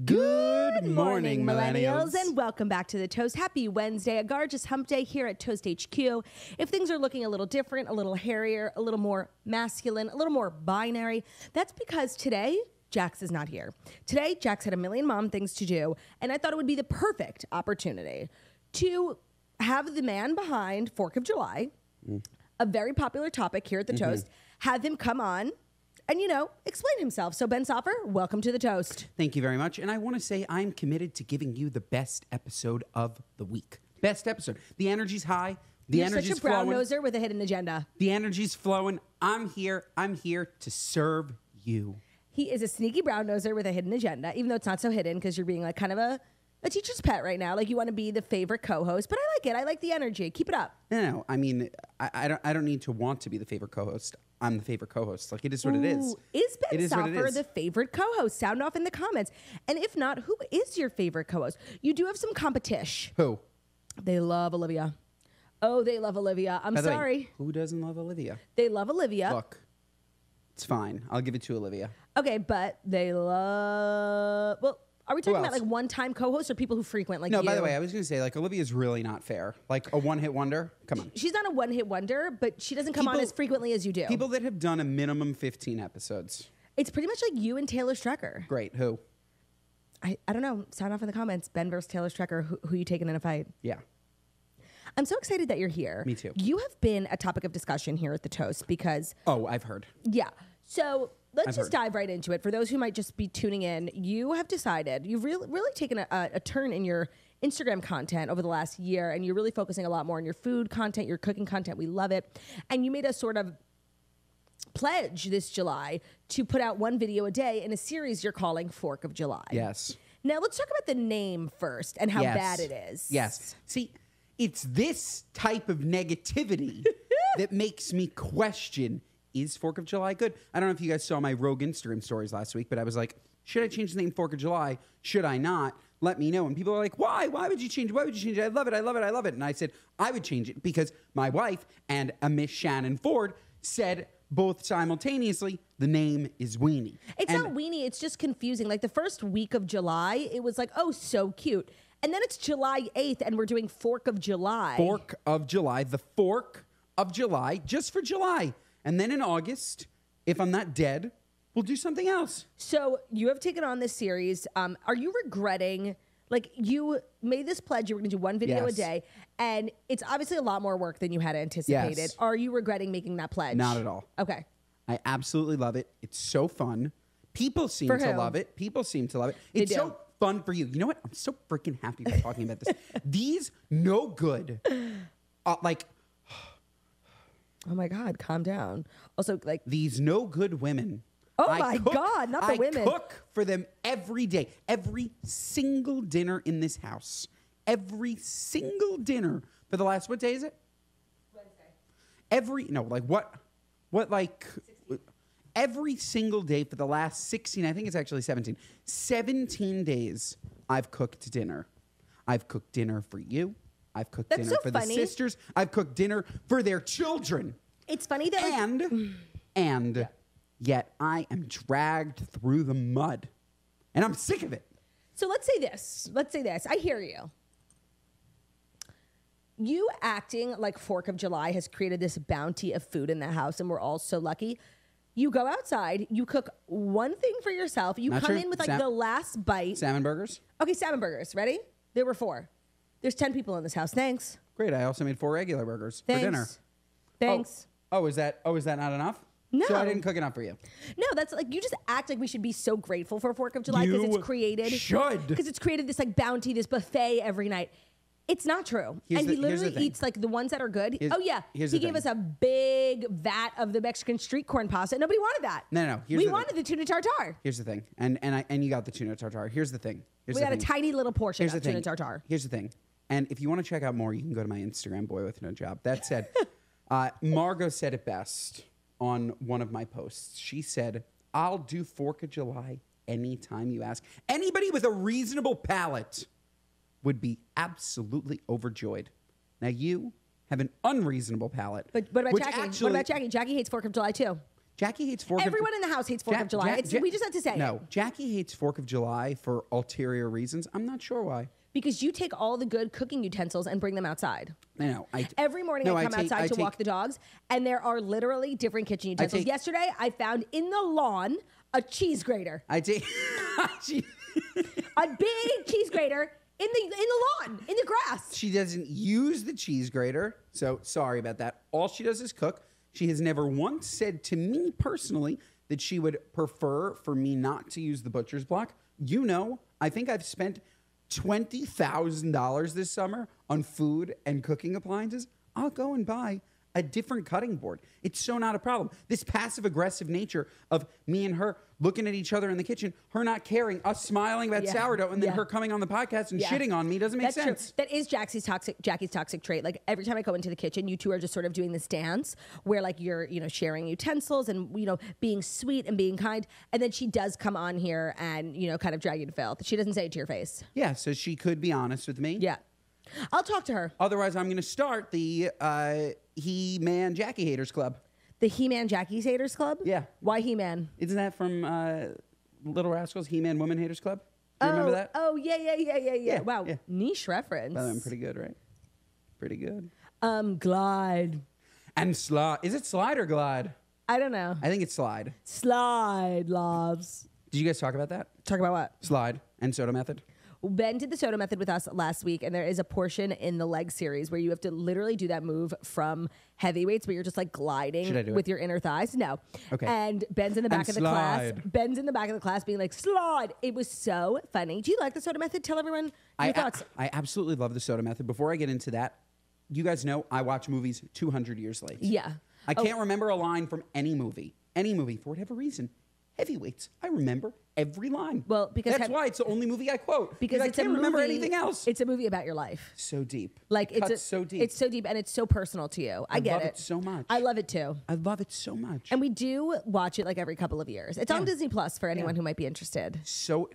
Good morning, millennials. And welcome back to The Toast. Happy Wednesday, a gorgeous hump day here at Toast HQ. If things are looking a little different, a little hairier, a little more masculine, a little more binary, that's because today, Jax is not here. Today, Jax had a million mom things to do, and I thought it would be the perfect opportunity to have the man behind 4th of July, a very popular topic here at The Toast, have him come on and, explain himself. So, Ben Soffer, welcome to The Toast. Thank you very much. And I want to say I'm committed to giving you the best episode of the week. Best episode. The energy's high. You're such a brown-noser with a hidden agenda. The energy's flowing. I'm here to serve you. He is a sneaky brown-noser with a hidden agenda, even though it's not so hidden because you're being like kind of a teacher's pet right now. Like you want to be the favorite co-host, but I like it. I like the energy. Keep it up. No. I mean, I don't need to want to be the favorite co-host. I'm the favorite co-host. Like, it is what it is. Is Ben Soffer the favorite co-host? Sound off in the comments. And if not, who is your favorite co-host? You do have some competition. Who? They love Olivia. Oh, they love Olivia. I'm sorry. Way, who doesn't love Olivia? They love Olivia. Look, it's fine. I'll give it to Olivia. Okay, but they love... Well, are we talking about like one-time co-hosts or people who frequent like you? No, by the way, I was going to say, like, Olivia's really not fair. Like a one-hit wonder. Come on. She's not a one-hit wonder, but she doesn't come on as frequently as you do. People that have done a minimum 15 episodes. It's pretty much like you and Taylor Strecker. Great. Who? I don't know. Sound off in the comments. Ben versus Taylor Strecker. Who you taking in a fight? Yeah. I'm so excited that you're here. Me too. You have been a topic of discussion here at The Toast because... Oh, I've heard. Yeah. So... Let's just dive right into it. For those who might just be tuning in, you have decided, you've really taken a turn in your Instagram content over the last year, and you're really focusing a lot more on your food content, your cooking content. We love it. And you made a sort of pledge this July to put out one video a day in a series you're calling 4th of July. Yes. Now, let's talk about the name first and how bad it is. Yes. See, it's this type of negativity that makes me question, is 4th of July good? I don't know if you guys saw my Rogue Instagram stories last week, but I was like, should I change the name 4th of July? Should I not? Let me know. And people are like, why? Why would you change it? Why would you change it? I love it. I love it. I love it. And I said, I would change it because my wife and a Miss Shannon Ford said both simultaneously, the name is weenie. It's not weenie. It's just confusing. Like the first week of July, it was like, oh, so cute. And then it's July 8th and we're doing 4th of July. 4th of July. The 4th of July, just for July. And then in August, if I'm not dead, we'll do something else. So you have taken on this series. Are you regretting, like you made this pledge, you were going to do one video a day, and it's obviously a lot more work than you had anticipated. Yes. Are you regretting making that pledge? Not at all. Okay. I absolutely love it. It's so fun. People seem to love it. People seem to love it. It's so fun for you. You know what? I'm so freaking happy about talking about this. These no good, oh my God, calm down. Also, like these no good women. Oh my God, not the women. I cook for them every day, every single dinner in this house, every single dinner for the last, what day is it? Wednesday. Every single day for the last 16, I think it's actually 17 days I've cooked dinner. I've cooked dinner for you. I've cooked dinner for the sisters. I've cooked dinner for their children. It's funny that yet I am dragged through the mud, and I'm sick of it. So let's say this. I hear you. You acting like 4th of July has created this bounty of food in the house, and we're all so lucky. You go outside, you cook one thing for yourself. You come in with like the last bite. Salmon burgers? Okay, salmon burgers. Ready? There were 4. There's 10 people in this house. Thanks. Great. I also made 4 regular burgers for dinner. Thanks. Oh, is that not enough? No. So I didn't cook enough for you. No, that's like you just act like we should be so grateful for 4th of July because it's created. Because it's created this like bounty, this buffet every night. It's not true. He literally eats like the ones that are good. He gave us a big vat of the Mexican street corn pasta. Nobody wanted that. No. We wanted the tuna tartare. Here's the thing. And you got the tuna tartare. Here's the thing. We got a tiny little portion of tuna tartare. Here's the thing. And if you want to check out more, you can go to my Instagram, Boy With No Job. That said, Margot said it best on one of my posts. She said, I'll do 4th of July anytime you ask. Anybody with a reasonable palate would be absolutely overjoyed. Now, you have an unreasonable palate. But what about Jackie? What about Jackie? Jackie hates 4th of July, too. Jackie hates 4th Everyone in the house hates 4th of July. We just have to say it. No, Jackie hates 4th of July for ulterior reasons. I'm not sure why. Because you take all the good cooking utensils and bring them outside. I know. Every morning I come outside to walk the dogs, and there are literally different kitchen utensils. Yesterday, I found in the lawn a cheese grater. I take a big cheese grater in the lawn, in the grass. She doesn't use the cheese grater, so sorry about that. All she does is cook. She has never once said to me personally that she would prefer for me not to use the butcher's block. You know, I think I've spent $20,000 this summer on food and cooking appliances. I'll go and buy a different cutting board. It's so not a problem. This passive-aggressive nature of me and her looking at each other in the kitchen, her not caring, us smiling about sourdough, and then her coming on the podcast and shitting on me doesn't make sense. True. That is Jackie's toxic trait. Like every time I go into the kitchen, you two are just sort of doing this dance where like you're, sharing utensils and, being sweet and being kind. And then she does come on here and, kind of drag you to filth. She doesn't say it to your face. Yeah, so she could be honest with me. Yeah. I'll talk to her. Otherwise, I'm going to start the He-Man Jackie Haters Club. The He-Man Jackie Haters Club? Yeah. Why He-Man? Isn't that from Little Rascals, He-Man Woman Haters Club? Do you remember that? Oh, yeah. Wow. Yeah. Niche reference. I'm pretty good, right? Pretty good. Glide. And slide. Is it slide or glide? I don't know. I think it's slide. Slide, loves. Did you guys talk about that? Talk about what? Slide and soda method. Ben did the soda method with us last week, and there is a portion in the leg series where you have to literally do that move from heavyweights where you're just like gliding with your inner thighs. No. Okay. And Ben's in the back of the class. Ben's in the back of the class being like, slide. It was so funny. Do you like the soda method? Tell everyone your thoughts. I absolutely love the soda method. Before I get into that, you guys know I watch movies 200 years late. Yeah. I can't remember a line from any movie for whatever reason. Heavyweights. I remember every line. Well, because that's why it's the only movie I quote. Because I can't remember anything else. It's a movie about your life. So deep. Like it's so deep. It's so deep and it's so personal to you. I get love it so much. I love it too. I love it so much. And we do watch it like every couple of years. It's on Disney Plus for anyone who might be interested. So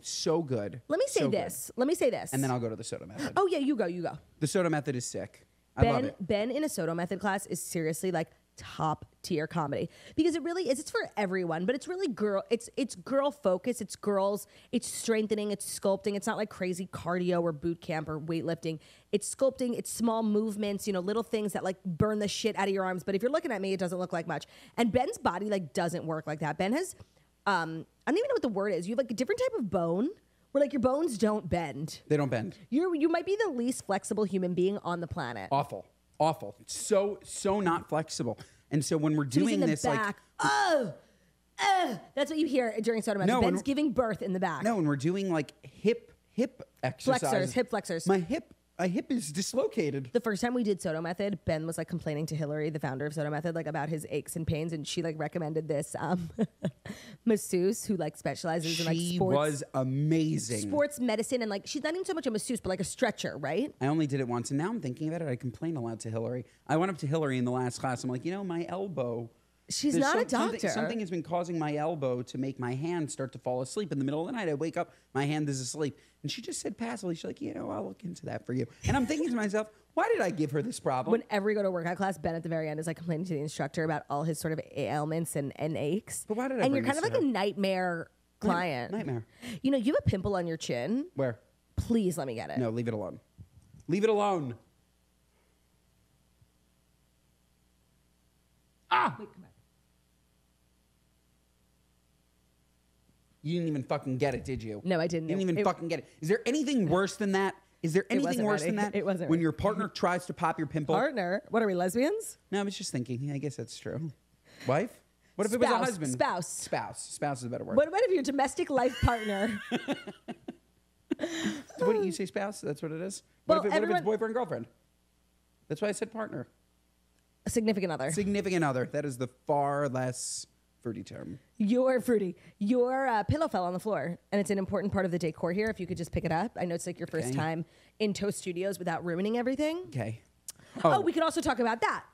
good. Let me say this. And then I'll go to the soda method. Oh yeah, you go. The soda method is sick. I love it. Ben in a soda method class is seriously like top tier comedy because it really is. It's for everyone, but it's really it's girl focused. It's girls. It's strengthening. It's sculpting. It's not like crazy cardio or boot camp or weightlifting. It's sculpting. It's small movements. Little things that like burn the shit out of your arms. But if you're looking at me, it doesn't look like much. And Ben's body like doesn't work like that. Ben has I don't even know what the word is. You have like a different type of bone. Where like your bones don't bend. They don't bend. You might be the least flexible human being on the planet. Awful. It's so not flexible. And so when we're doing this, back, that's what you hear during soda method. Ben's giving birth in the back. No, when we're doing like hip exercises. Hip flexors. My hip is dislocated. The first time we did soda method, Ben was like complaining to Hillary, the founder of soda method, like about his aches and pains, and she like recommended this masseuse who like specializes in like sports. She was amazing. Sports medicine, and like she's not even so much a masseuse, but like a stretcher, right? I only did it once, and now I'm thinking about it. I complain a lot to Hillary. I went up to Hillary in the last class. I'm like, my elbow. She's not a doctor. Something has been causing my elbow to make my hand start to fall asleep in the middle of the night. I wake up, my hand is asleep. And she just said passively, she's like, I'll look into that for you. And I'm thinking to myself, why did I give her this problem? Whenever you go to a workout class, Ben at the very end is like complaining to the instructor about all his sort of ailments and aches. But why did I And bring you're kind of like a nightmare client. Nightmare. You have a pimple on your chin. Where? Please let me get it. No, leave it alone. Leave it alone. Ah! Wait, come back. You didn't even fucking get it, did you? No, I didn't. You didn't even fucking get it. Is there anything worse than that? Is there anything worse than that? It wasn't. When your partner tries to pop your pimple. Partner? What are we, lesbians? No, I was just thinking. Yeah, I guess that's true. Wife? What if it was a husband? Spouse. Spouse is a better word. What if your domestic life partner? So what do you say, spouse? That's what it is? Well, what if it's boyfriend, girlfriend? That's why I said partner. A significant other. Significant other. That is the far less fruity term. You're fruity. Your pillow fell on the floor, and it's an important part of the decor here. If you could just pick it up. I know it's like your first time in Toast Studios without ruining everything. Okay. Oh, we could also talk about that.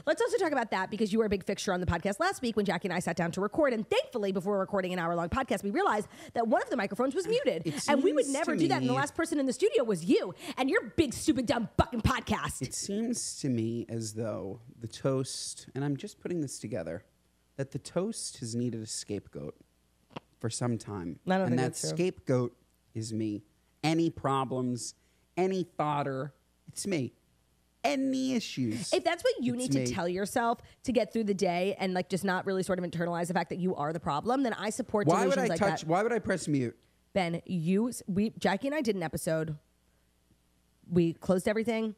Let's also talk about that because you were a big fixture on the podcast last week when Jackie and I sat down to record. And thankfully, before recording an hour-long podcast, we realized that one of the microphones was muted. And we would never do that. And the last person in the studio was you and your big, stupid, dumb fucking podcast. It seems to me as though the toast, and I'm just putting this together, that the toast has needed a scapegoat for some time. I don't and think that that's true. scapegoat is me. Any problems, any fodder, it's me. Any issues. If that's what you it's need to me. tell yourself to get through the day and like just not really sort of internalize the fact that you are the problem, then I support Why delusions would I like touch? that. Why would I press mute? Ben, Jackie and I did an episode. We closed everything.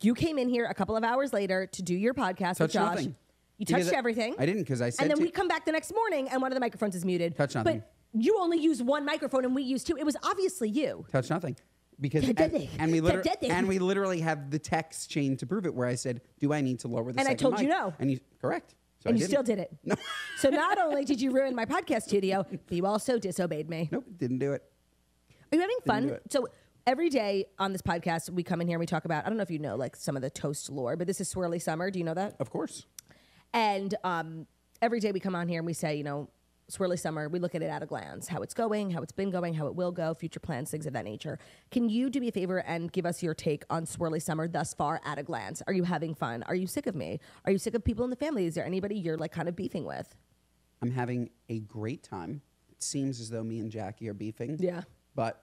You came in here a couple of hours later to do your podcast with Touch Josh. nothing. You Because touched everything. I didn't because I said And then to. we come back the next morning and one of the microphones is muted. Touch nothing. But you only use one microphone and we use two. It was obviously you. Touch nothing. Because and we literally have the text chain to prove it where I said, do I need to lower the And I second told mic? you no. And you correct. So And I you still did it. No. So not only did you ruin my podcast studio, but you also disobeyed me. Nope, didn't do it. Are you having do fun? it. So every day on this podcast, we come in here and we talk about, I don't know if you know like some of the toast lore, but this is Swirly Summer. Do you know that? Of course. And every day we come on here and we say, you know, Swirly Summer, we look at it at a glance, how it's going, how it's been going, how it will go, future plans, things of that nature. Can you do me a favor and give us your take on Swirly Summer thus far at a glance? Are you having fun? Are you sick of me? Are you sick of people in the family? Is there anybody you're like kind of beefing with? I'm having a great time. It seems as though me and Jackie are beefing. Yeah. But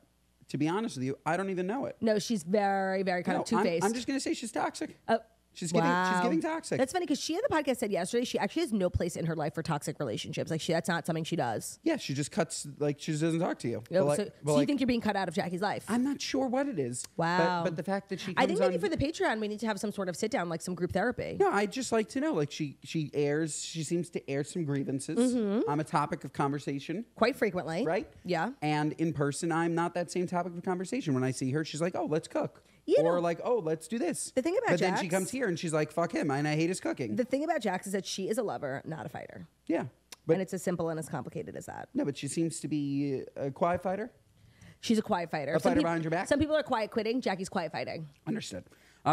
to be honest with you, I don't even know it. No, she's very, very kind of two-faced. I'm just going to say she's toxic. Oh, She's wow. giving toxic. That's funny because she on the podcast said yesterday she actually has no place in her life for toxic relationships. Like that's not something she does. Yeah, she just cuts, like, she just doesn't talk to you. Oh, But so like, you think you're being cut out of Jackie's life? I'm not sure what it is. Wow. But the fact that she comes I think maybe on, for the Patreon we need to have some sort of sit down, like some group therapy. No, I'd just like to know. Like, she seems to air some grievances. Mm-hmm. I'm a topic of conversation. Quite frequently. Right? Yeah. And in person, I'm not that same topic of conversation. When I see her, she's like, oh, let's cook. You or know, like, oh, let's do this. the thing about But then she Jax- comes here and she's like, fuck him, and I hate his cooking. The thing about Jax is that she is a lover, not a fighter. Yeah. But And it's as simple and as complicated as that. no, but she seems to be a quiet fighter. She's a quiet fighter. A fighter behind your back? Some people are quiet quitting. Jackie's quiet fighting. Understood.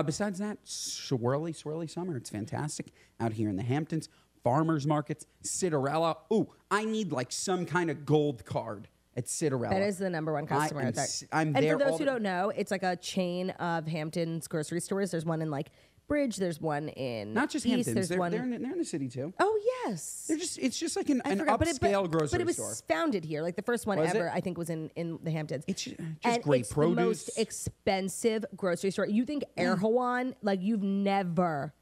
Besides that, swirly summer. It's fantastic out here in the Hamptons. Farmers markets, Citarella. Ooh, I need like some kind of gold card at Citarella. That is the number one customer. I am at that. s- I'm and there for those all who the- don't know, it's like a chain of Hamptons grocery stores. There's one in like Bridge. There's one in Not just East. Hamptons. There's They're, one. they're in the city too. Oh yes. It's just like an forgot, upscale grocery but it was store. founded here. Like the first one Was ever, it? I think, was in the Hamptons. It's just and great it's produce. the most expensive grocery store. You think Erewhon, like you've never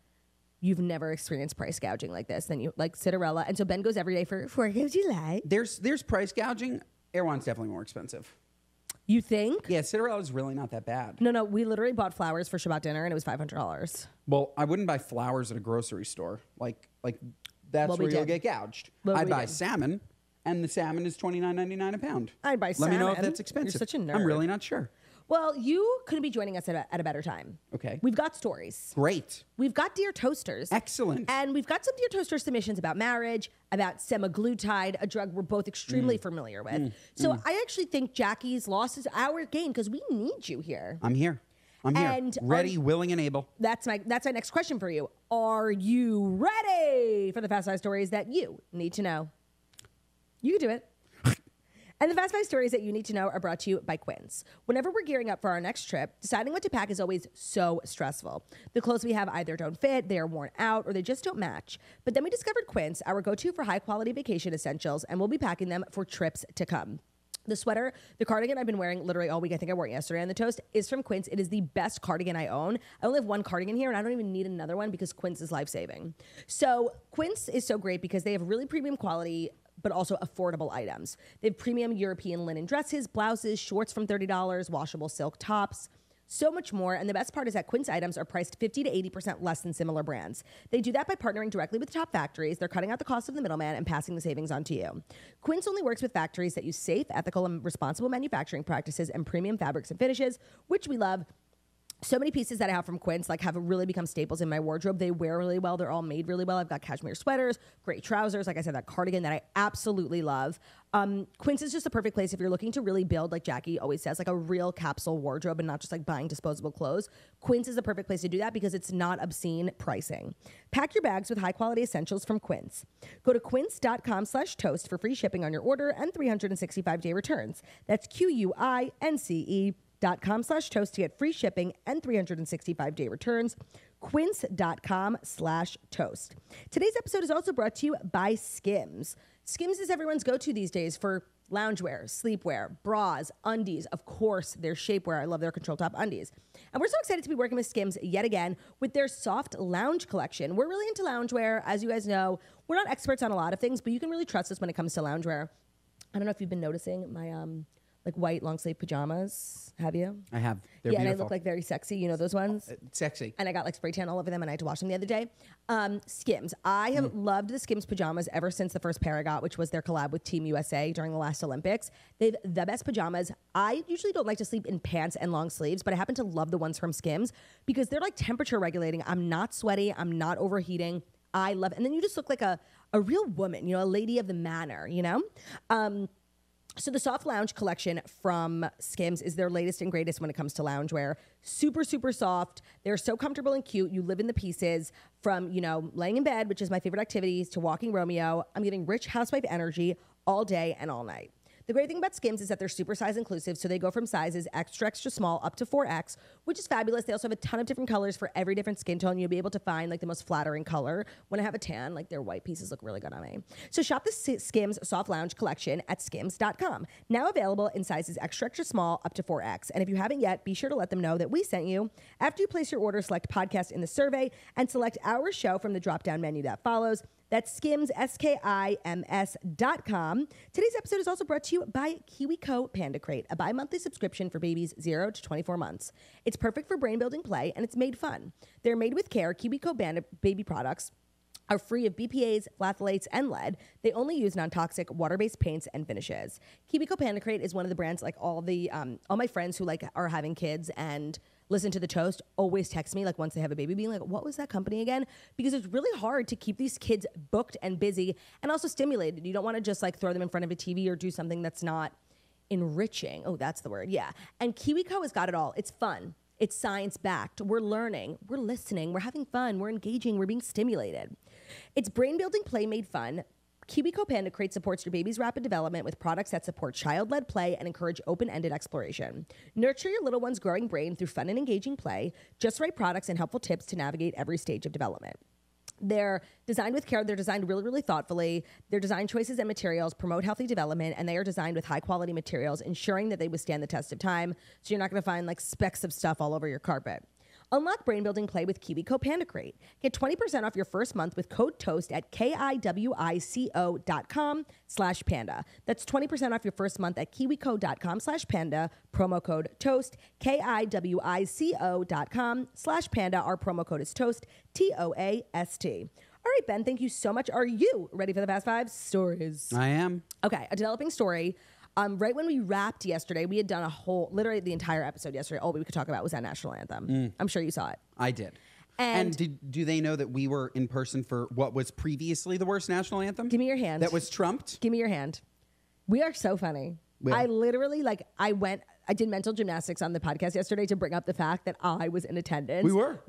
experienced price gouging like this. Then you like Citarella, and so Ben goes every day for 4th of July. There's price gouging. Erewhon's definitely more expensive. You think? Yeah, Citarella's really not that bad. No, we literally bought flowers for Shabbat dinner, and it was $500. Well, I wouldn't buy flowers at a grocery store. Like that's Well, we where you'll did. get gouged. Well, I'd we buy did. salmon, and the salmon is $29.99 a pound. I'd buy Let salmon. me know if that's You're expensive. such a nerd. I'm really not sure. Well, you couldn't be joining us at a better time. Okay. We've got stories. Great. We've got Dear Toasters. Excellent. And we've got some Dear Toaster submissions about marriage, about semaglutide, a drug we're both extremely familiar with. So I actually think Jackie's loss is our gain because we need you here. I'm here. I'm here. And Ready, willing, and able. That's my next question for you. Are you ready for the Fast 5 stories that you need to know? You can do it. And the Fast 5 stories that you need to know are brought to you by Quince. Whenever we're gearing up for our next trip, deciding what to pack is always so stressful. The clothes we have either don't fit, they are worn out, or they just don't match. But then we discovered Quince, our go-to for high-quality vacation essentials, and we'll be packing them for trips to come. The sweater, the cardigan I've been wearing literally all week, I think I wore it yesterday on the toast, is from Quince. It is the best cardigan I own. I only have one cardigan here, and I don't even need another one because Quince is life-saving. So Quince is so great because they have really premium quality but also affordable items. They have premium European linen dresses, blouses, shorts from $30, washable silk tops, so much more. And the best part is that Quince items are priced 50 to 80% less than similar brands. They do that by partnering directly with top factories. They're cutting out the cost of the middleman and passing the savings on to you. Quince only works with factories that use safe, ethical, and responsible manufacturing practices and premium fabrics and finishes, which we love. So many pieces that I have from Quince have really become staples in my wardrobe. They wear really well. They're all made really well. I've got cashmere sweaters, great trousers. Like I said, that cardigan that I absolutely love. Quince is just the perfect place if you're looking to really build, like Jackie always says, like a real capsule wardrobe and not just like buying disposable clothes. Quince is the perfect place to do that because it's not obscene pricing. Pack your bags with high quality essentials from Quince. Go to quince.com/toast for free shipping on your order and 365-day returns. That's QUINCE.com. Quince.com/toast to get free shipping and 365-day returns. Quince.com/toast. Today's episode is also brought to you by Skims. Skims is everyone's go-to these days for loungewear, sleepwear, bras, undies, of course, their shapewear. I love their control top undies. And we're so excited to be working with Skims yet again with their soft lounge collection. We're really into loungewear. As you guys know, we're not experts on a lot of things, but you can really trust us when it comes to loungewear. I don't know if you've been noticing my like white long sleeve pajamas. Have you? I have. They're yeah, beautiful. and I look like very sexy. You know those ones? Sexy. And I got like spray tan all over them and I had to wash them the other day. Skims. I have loved the Skims pajamas ever since the first pair I got, which was their collab with Team USA during the last Olympics. They've the best pajamas. I usually don't like to sleep in pants and long sleeves, but I happen to love the ones from Skims because they're like temperature regulating. I'm not sweaty. I'm not overheating. I love it. And then you just look like a real woman, you know, a lady of the manor, you know? So the Soft Lounge collection from Skims is their latest and greatest when it comes to loungewear. Super, super soft. They're so comfortable and cute. You live in the pieces from, you know, laying in bed, which is my favorite activities, to walking Romeo. I'm giving rich housewife energy all day and all night. The great thing about Skims is that they're super size inclusive, so they go from sizes extra, extra small up to 4X, which is fabulous. They also have a ton of different colors for every different skin tone. You'll be able to find like the most flattering color. When I have a tan, like their white pieces look really good on me. So shop the Skims Soft Lounge collection at skims.com. Now available in sizes extra, extra small up to 4X. And if you haven't yet, be sure to let them know that we sent you. After you place your order, select podcast in the survey and select our show from the drop-down menu that follows. That's Skims, SKIMS.com. Today's episode is also brought to you by KiwiCo Panda Crate, a bi-monthly subscription for babies 0 to 24 months. It's perfect for brain-building play, and it's made fun. They're made with care. KiwiCo baby products are free of BPAs, phthalates, and lead. They only use non-toxic water-based paints and finishes. KiwiCo Panda Crate is one of the brands, like all my friends who like are having kids and listen to the toast always text me like once they have a baby being like, what was that company again? Because it's really hard to keep these kids booked and busy and also stimulated. You don't want to just like throw them in front of a TV or do something that's not enriching. Oh, that's the word. Yeah. And KiwiCo has got it all. It's fun. It's science-backed. We're learning. We're listening. We're having fun. We're engaging. We're being stimulated. It's brain-building play made fun. KiwiCo Panda Crate supports your baby's rapid development with products that support child-led play and encourage open-ended exploration. Nurture your little one's growing brain through fun and engaging play, just right products and helpful tips to navigate every stage of development. They're designed with care. They're designed really, really thoughtfully. Their design choices and materials promote healthy development, and they are designed with high-quality materials, ensuring that they withstand the test of time, so you're not going to find like specks of stuff all over your carpet. Unlock brain-building play with KiwiCo Panda Crate. Get 20% off your first month with code TOAST at kiwico.com/panda. That's 20% off your first month at kiwico.com/panda, promo code TOAST, kiwico.com/panda. Our promo code is TOAST, TOAST. All right, Ben, thank you so much. Are you ready for the Fast Five stories? I am. Okay, a developing story. Right when we wrapped yesterday, we had done literally the entire episode yesterday. All we could talk about was that national anthem. I'm sure you saw it. I did. And do they know that we were in person for what was previously the worst national anthem? Give me your hand. That was trumped? Give me your hand. We are so funny. Yeah. I literally, I did mental gymnastics on the podcast yesterday to bring up the fact that I was in attendance. We were.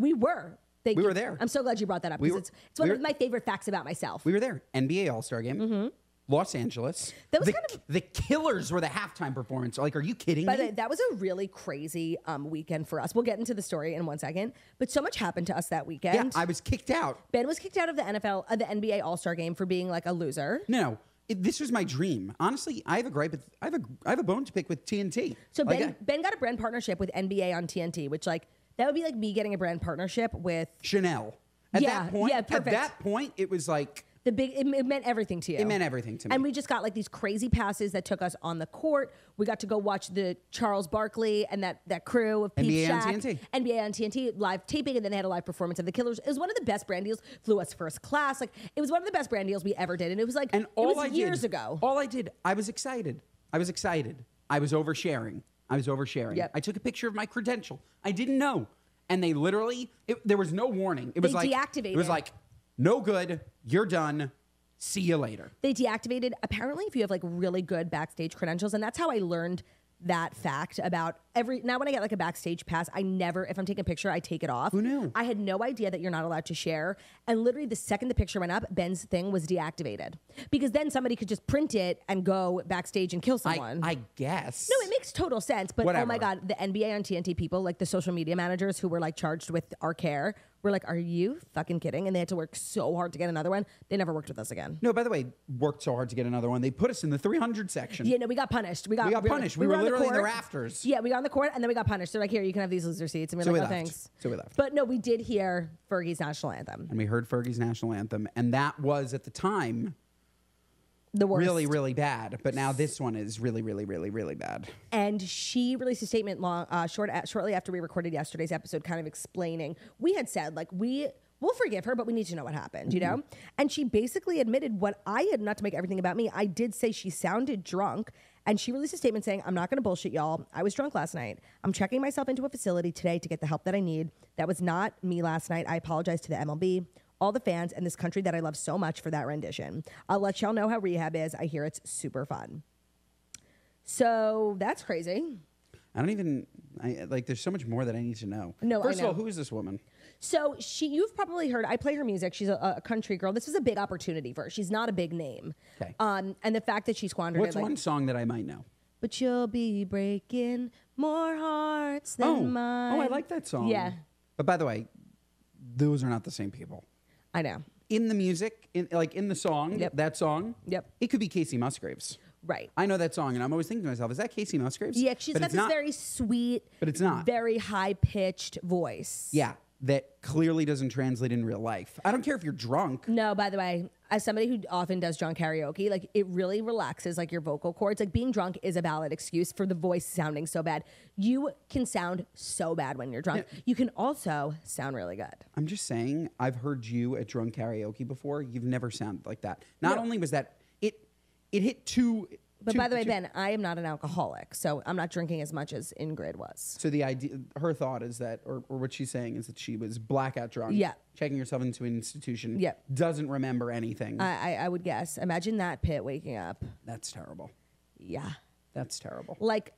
Thank you. We were there. I'm so glad you brought that up because it's one of my favorite facts about myself. We were there. NBA All-Star Game. Mm-hmm. Los Angeles. That was the Killers were the halftime performance. Like, are you kidding me? But that was a really crazy weekend for us. We'll get into the story in 1 second. But so much happened to us that weekend. Yeah, I was kicked out. Ben was kicked out of the the NBA All-Star Game for being like a loser. No, this was my dream. Honestly, I have a gripe. I have a bone to pick with TNT. So Ben got a brand partnership with NBA on TNT, which that would be like me getting a brand partnership with Chanel. At that point, it was like. It meant everything to you. It meant everything to me. And we just got like these crazy passes that took us on the court. We got to go watch the Charles Barkley and that crew of Peep Shack. NBA on TNT live taping, and then they had a live performance of the Killers. It was one of the best brand deals. Flew us first class. Like, it was one of the best brand deals we ever did. And it was like, years ago. All I did, I was excited. I was oversharing. Yep. I took a picture of my credential. I didn't know. And they literally, there was no warning. It was deactivated. It was like, no good. You're done. See you later. They deactivated. Apparently, if you have like really good backstage credentials, and that's how I learned that fact about now when I get like a backstage pass, I never, if I'm taking a picture, I take it off. Who knew? I had no idea that you're not allowed to share. And literally the second the picture went up, Ben's thing was deactivated because then somebody could just print it and go backstage and kill someone. I guess. No, it makes total sense. But Whatever. Oh my God, the NBA on TNT people, like the social media managers who were like charged with our care, were like, are you fucking kidding? And they had to work so hard to get another one. They never worked with us again. No, by the way, worked so hard to get another one. They put us in the 300 section. Yeah, no, we got punished. We got punished. We were on the literally in the court. rafters. Yeah, we got on the court and then we got punished. They're like, here, you can have these loser seats. And we So were we like, oh, left. thanks. So we left. But no, we did hear Fergie's national anthem. And we heard Fergie's national anthem. And that was, at the time, The worst. really, really bad. But now this one is really, really, really, really bad. And she released a statement shortly after we recorded yesterday's episode, kind of explaining. We had said, like, we'll forgive her, but we need to know what happened, you know? And she basically admitted what I had, not to make everything about me, I did say she sounded drunk. And she released a statement saying, I'm not going to bullshit y'all. I was drunk last night. I'm checking myself into a facility today to get the help that I need. That was not me last night. I apologize to the MLB, all the fans, and this country that I love so much for that rendition. I'll let y'all know how rehab is. I hear it's super fun. So that's crazy. There's so much more that I need to know. No, First I know. of all, who is this woman? So you've probably heard, I play her music. She's a country girl. This was a big opportunity for her. She's not a big name. Okay. And the fact that she squandered What's it. one song that I might know? But you'll be breaking more hearts than mine. Oh, I like that song. Yeah. But by the way, those are not the same people. I know. In the music, in the song, Yep. that song, Yep. it could be Casey Musgraves. Right. I know that song, and I'm always thinking to myself, is that Casey Musgraves? Yeah, she's But got it's this not. very sweet, But it's not. very high-pitched voice. Yeah, that clearly doesn't translate in real life. I don't care if you're drunk. No, by the way, as somebody who often does drunk karaoke, like it really relaxes like your vocal cords. Like being drunk is a valid excuse for the voice sounding so bad. You can sound so bad when you're drunk. You can also sound really good. I'm just saying, I've heard you at drunk karaoke before. You've never sounded like that. Not only was that, it hit two... But by the way, Ben, I am not an alcoholic, so I'm not drinking as much as Ingrid was. So the idea, her thought is that, or what she's saying is that she was blackout drunk. Yeah. Checking herself into an institution. Yeah. Doesn't remember anything. I would guess. Imagine that pit waking up. That's terrible. Yeah. That's terrible. Like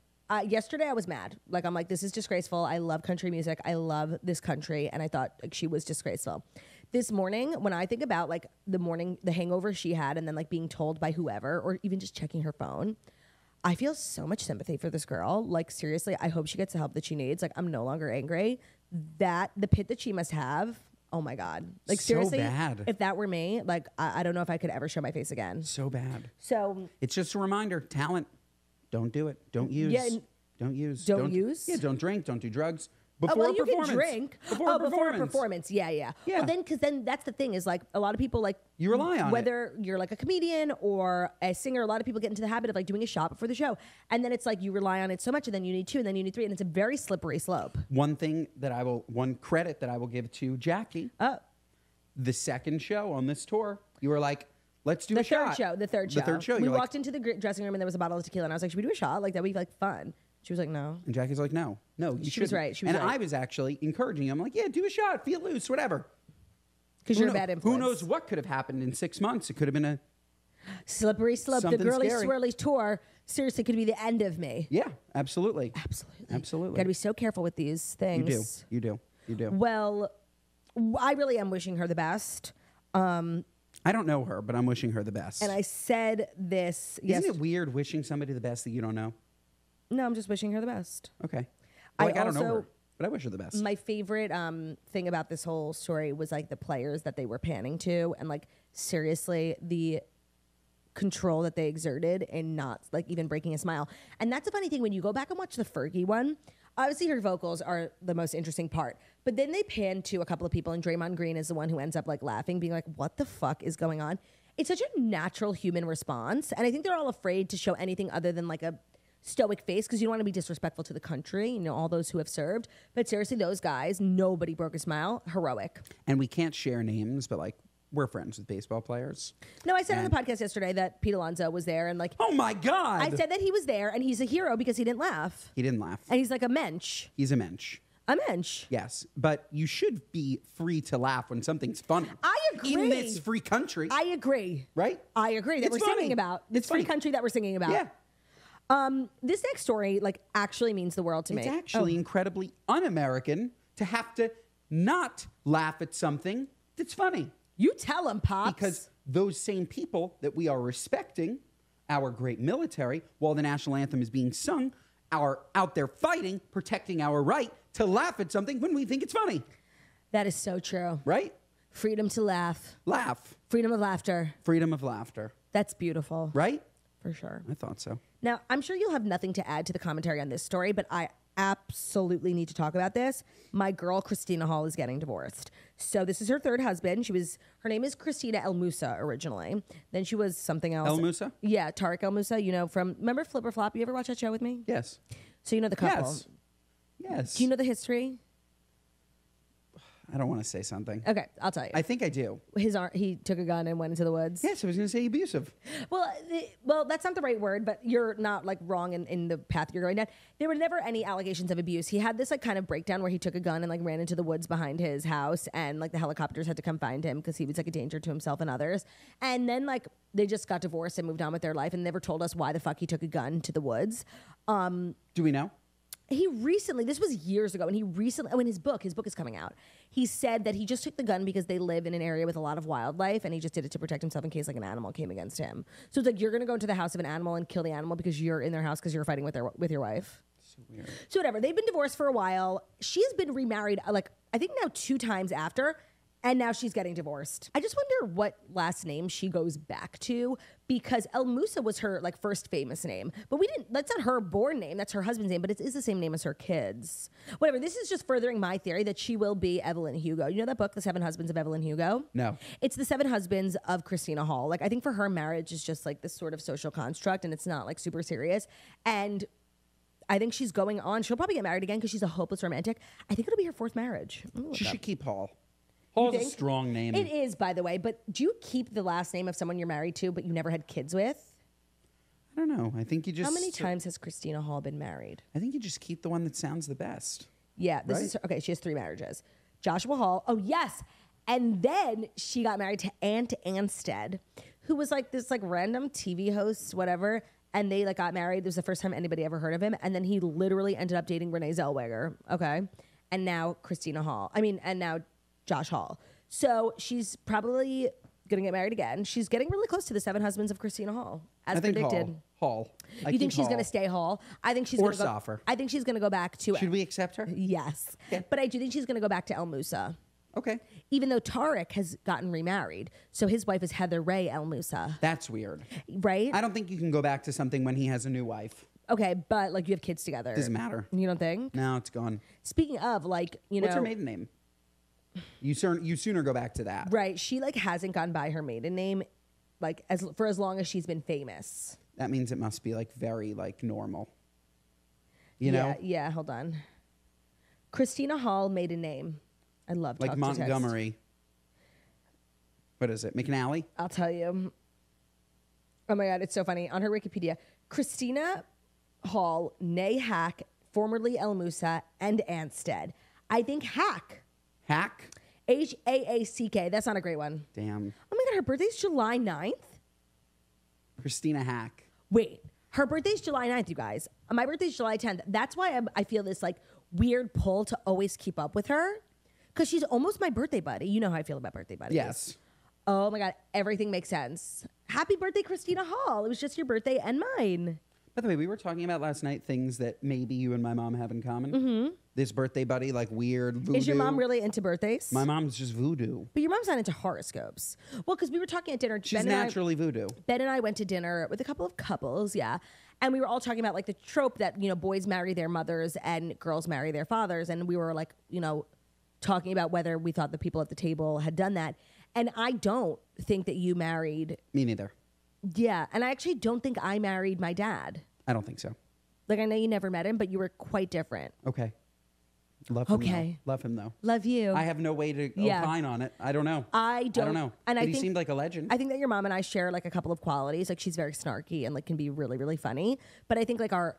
yesterday I was mad. Like I'm like, this is disgraceful. I love country music. I love this country. And I thought like she was disgraceful. This morning, when I think about like the hangover she had and then like being told by whoever or even just checking her phone, I feel so much sympathy for this girl. Like seriously, I hope she gets the help that she needs. Like I'm no longer angry. That the pit that she must have, oh my God. Like So seriously, bad. if that were me, like I don't know if I could ever show my face again. So bad. So It's just a reminder, talent, don't do it. Don't use. Yeah, don't use. don't use? Yeah, don't drink. Don't do drugs. Before well, a you performance. can drink. Before a performance. Yeah. Yeah. Well, because then that's the thing is like a lot of people like You rely on whether you're like a comedian or a singer. A lot of people get into the habit of like doing a shot before the show, and then it's like you rely on it so much, and then you need two, and then you need three, and it's a very slippery slope. One credit that I will give to Jackie. The second show on this tour, you were like, let's do a shot. The third show. The third show. We You're walked into the dressing room and there was a bottle of tequila, and I was like, should we do a shot? Like that would be like fun. She was like, no. And Jackie's like, no, you She was shouldn't. right. She was and right. I was actually encouraging him, like, yeah, do a shot, feel loose, whatever. Because you're a bad influence. Who knows what could have happened in 6 months? It could have been a slippery slope. Something The girly scary. swirly tour seriously could be the end of me. yeah, absolutely. Got to be so careful with these things. You do. Well, I really am wishing her the best. I don't know her, but I'm wishing her the best. And I said this. Isn't it weird wishing somebody the best that you don't know? No, I'm just wishing her the best. Okay. I Like, I don't know also- her, but I wish her the best. My favorite thing about this whole story was like the players that they were panning to, and like seriously the control that they exerted and not like even breaking a smile. And that's a funny thing when you go back and watch the Fergie one. Obviously, her vocals are the most interesting part, but then they pan to a couple of people, and Draymond Green is the one who ends up like laughing, being like, "What the fuck is going on?" It's such a natural human response, and I think they're all afraid to show anything other than like a stoic face because you don't want to be disrespectful to the country, you know, all those who have served. But seriously, those guys, nobody broke a smile. Heroic. And we can't share names, but like we're friends with baseball players. No, I said on the podcast yesterday that Pete Alonso was there, and like, Oh my God! I said that he was there, and he's a hero because he didn't laugh, he didn't laugh. and he's like a mensch. He's a mensch. A mensch. Yes, but you should be free to laugh when something's funny. I agree. In this free country, I agree. right? I agree that It's we're funny. singing about. This It's free funny. country that we're singing about. Yeah. This next story, like, actually means the world to me. It's actually incredibly un-American to have to not laugh at something that's funny. You tell them, Pops. Because those same people that we are respecting, our great military, while the national anthem is being sung, are out there fighting, protecting our right to laugh at something when we think it's funny. That is so true. Right? Freedom to laugh. Laugh. Freedom of laughter. Freedom of laughter. That's beautiful. Right? For sure. I thought so. Now, I'm sure you'll have nothing to add to the commentary on this story, but I absolutely need to talk about this. My girl, Christina Hall, is getting divorced. So this is her third husband. Her name is Christina El Musa originally. Then she was something else. El Musa? Yeah, Tariq El Musa, remember Flip or Flop? You ever watch that show with me? Yes. So you know the couple. Yes. Do you know the history? I don't want to say something. Okay, I'll tell you. I think I do. He took a gun and went into the woods. Yes, I was going to say abusive. Well, that's not the right word, but you're not like wrong in the path you're going down. There were never any allegations of abuse. He had this like kind of breakdown where he took a gun and like ran into the woods behind his house, and like the helicopters had to come find him because he was like a danger to himself and others. And then like they just got divorced and moved on with their life and never told us why the fuck he took a gun to the woods. Do we know? He recently, this was years ago, and in his book is coming out, he said that he just took the gun because they live in an area with a lot of wildlife, and he just did it to protect himself in case like an animal came against him. So it's like, you're going to go into the house of an animal and kill the animal because you're in their house because you're fighting with your wife. So weird. So whatever, they've been divorced for a while. She has been remarried, like, I think now 2 times after, and now she's getting divorced. I just wonder what last name she goes back to, because El Musa was her like first famous name, but that's not her born name. That's her husband's name, but it is the same name as her kids. Whatever. This is just furthering my theory that she will be Evelyn Hugo. You know that book, The 7 Husbands of Evelyn Hugo? No. It's the 7 husbands of Christina Hall. Like, I think for her, marriage is just like this sort of social construct, and it's not like super serious. And I think she's going on. She'll probably get married again because she's a hopeless romantic. I think it'll be her 4th marriage. She should keep Hall. Hall's a strong name. It is, by the way, but do you keep the last name of someone you're married to but you never had kids with? I don't know. I think you just... How many times has Christina Hall been married? I think you just keep the one that sounds the best. Yeah, this is okay. She has 3 marriages. Joshua Hall. Oh, yes. And then she got married to Aunt Anstead, who was like this like random TV host, whatever. And they like got married. This was the first time anybody ever heard of him. And then he literally ended up dating Renee Zellweger. Okay. And now Christina Hall. and now Josh Hall. So she's probably going to get married again. She's getting really close to the 7 husbands of Christina Hall, as predicted. Hall. You think she's going to stay Hall? I think she's going to go. Soffer. I think she's going to go back to. Should we accept her? Yes, Okay. But I do think she's going to go back to El Musa. Okay. Even though Tariq has gotten remarried, so his wife is Heather Ray El Musa. That's weird. Right? I don't think you can go back to something when he has a new wife. Okay, but like you have kids together. Doesn't matter. You don't think? No, it's gone. Speaking of, like, What's her maiden name? You sooner go back to that. Right. She like hasn't gone by her maiden name like as long as she's been famous. That means it must be like very like normal. You know? Yeah, hold on. Christina Hall maiden name. I love like talk Montgomery. To text. What is it? McNally? I'll tell you. Oh my God, it's so funny. On her Wikipedia, Christina Hall, née Hack, formerly El Musa, and Anstead. I think Hack. Hack? Haack. That's not a great one. Damn. Oh my God, her birthday's July 9th? Christina Hack. Wait, her birthday's July 9th, you guys. My birthday's July 10th. That's why I feel this like weird pull to always keep up with her. Because she's almost my birthday buddy. You know how I feel about birthday buddies. Yes. Oh my God, everything makes sense. Happy birthday, Christina Hall. It was just your birthday and mine. By the way, we were talking about last night things that maybe you and my mom have in common. Mm-hmm. This birthday buddy, like weird voodoo. Is your mom really into birthdays? My mom's just voodoo. But your mom's not into horoscopes. Well, because we were talking at dinner. She's naturally voodoo. Ben and I went to dinner with a couple of couples, yeah. And we were all talking about like the trope that, boys marry their mothers and girls marry their fathers. And we were like, talking about whether we thought the people at the table had done that. And I don't think that you married. Me neither. Yeah. And I actually don't think I married my dad. I don't think so. Like, I know you never met him, but you were quite different. Okay. Love him. Okay. Though. Love him, though. Love you. I have no way to opine on it. I don't know. I don't know. And but he seemed like a legend. I think that your mom and I share like a couple of qualities. Like, she's very snarky and like can be really, really funny. But I think like our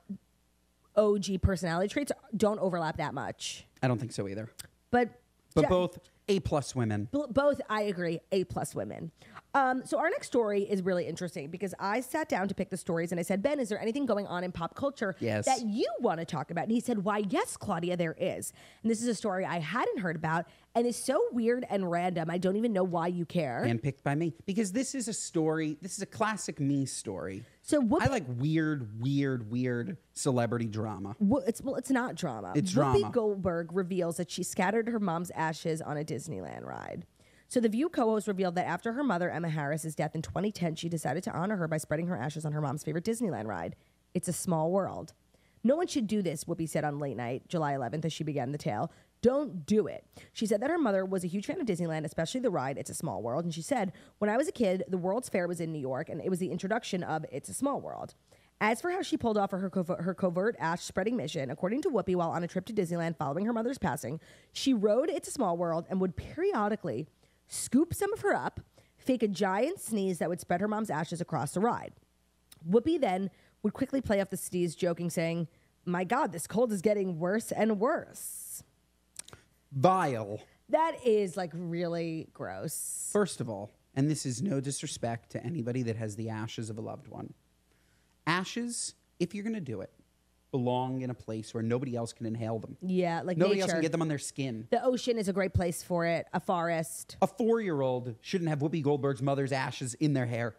OG personality traits don't overlap that much. I don't think so either. But both A+ women. Both, I agree, A+ women. So our next story is really interesting because I sat down to pick the stories and I said, Ben, is there anything going on in pop culture that you want to talk about? And he said, why, yes, Claudia, there is. And this is a story I hadn't heard about and is so weird and random. I don't even know why you care. And picked by me. Because this is a story, this is a classic me story. So I like weird celebrity drama. It's not drama. It's drama. Whoopi Goldberg reveals that she scattered her mom's ashes on a Disneyland ride. So The View co-host revealed that after her mother, Emma Harris's death in 2010, she decided to honor her by spreading her ashes on her mom's favorite Disneyland ride. It's a small world. No one should do this, Whoopi said on Late Night, July 11th, as she began the tale. Don't do it. She said that her mother was a huge fan of Disneyland, especially the ride, It's a Small World. And she said, when I was a kid, the World's Fair was in New York, and it was the introduction of It's a Small World. As for how she pulled off her covert ash-spreading mission, according to Whoopi, while on a trip to Disneyland following her mother's passing, she rode It's a Small World and would periodically scoop some of her up, fake a giant sneeze that would spread her mom's ashes across the ride. Whoopi then would quickly play off the sneeze, joking, saying, my God, this cold is getting worse and worse. Vile. That is like really gross. First of all, and this is no disrespect to anybody that has the ashes of a loved one. Ashes, if you're going to do it, belong in a place where nobody else can inhale them. Yeah, like nobody nature. else can get them on their skin. The ocean is a great place for it. A forest. A 4-year-old shouldn't have Whoopi Goldberg's mother's ashes in their hair.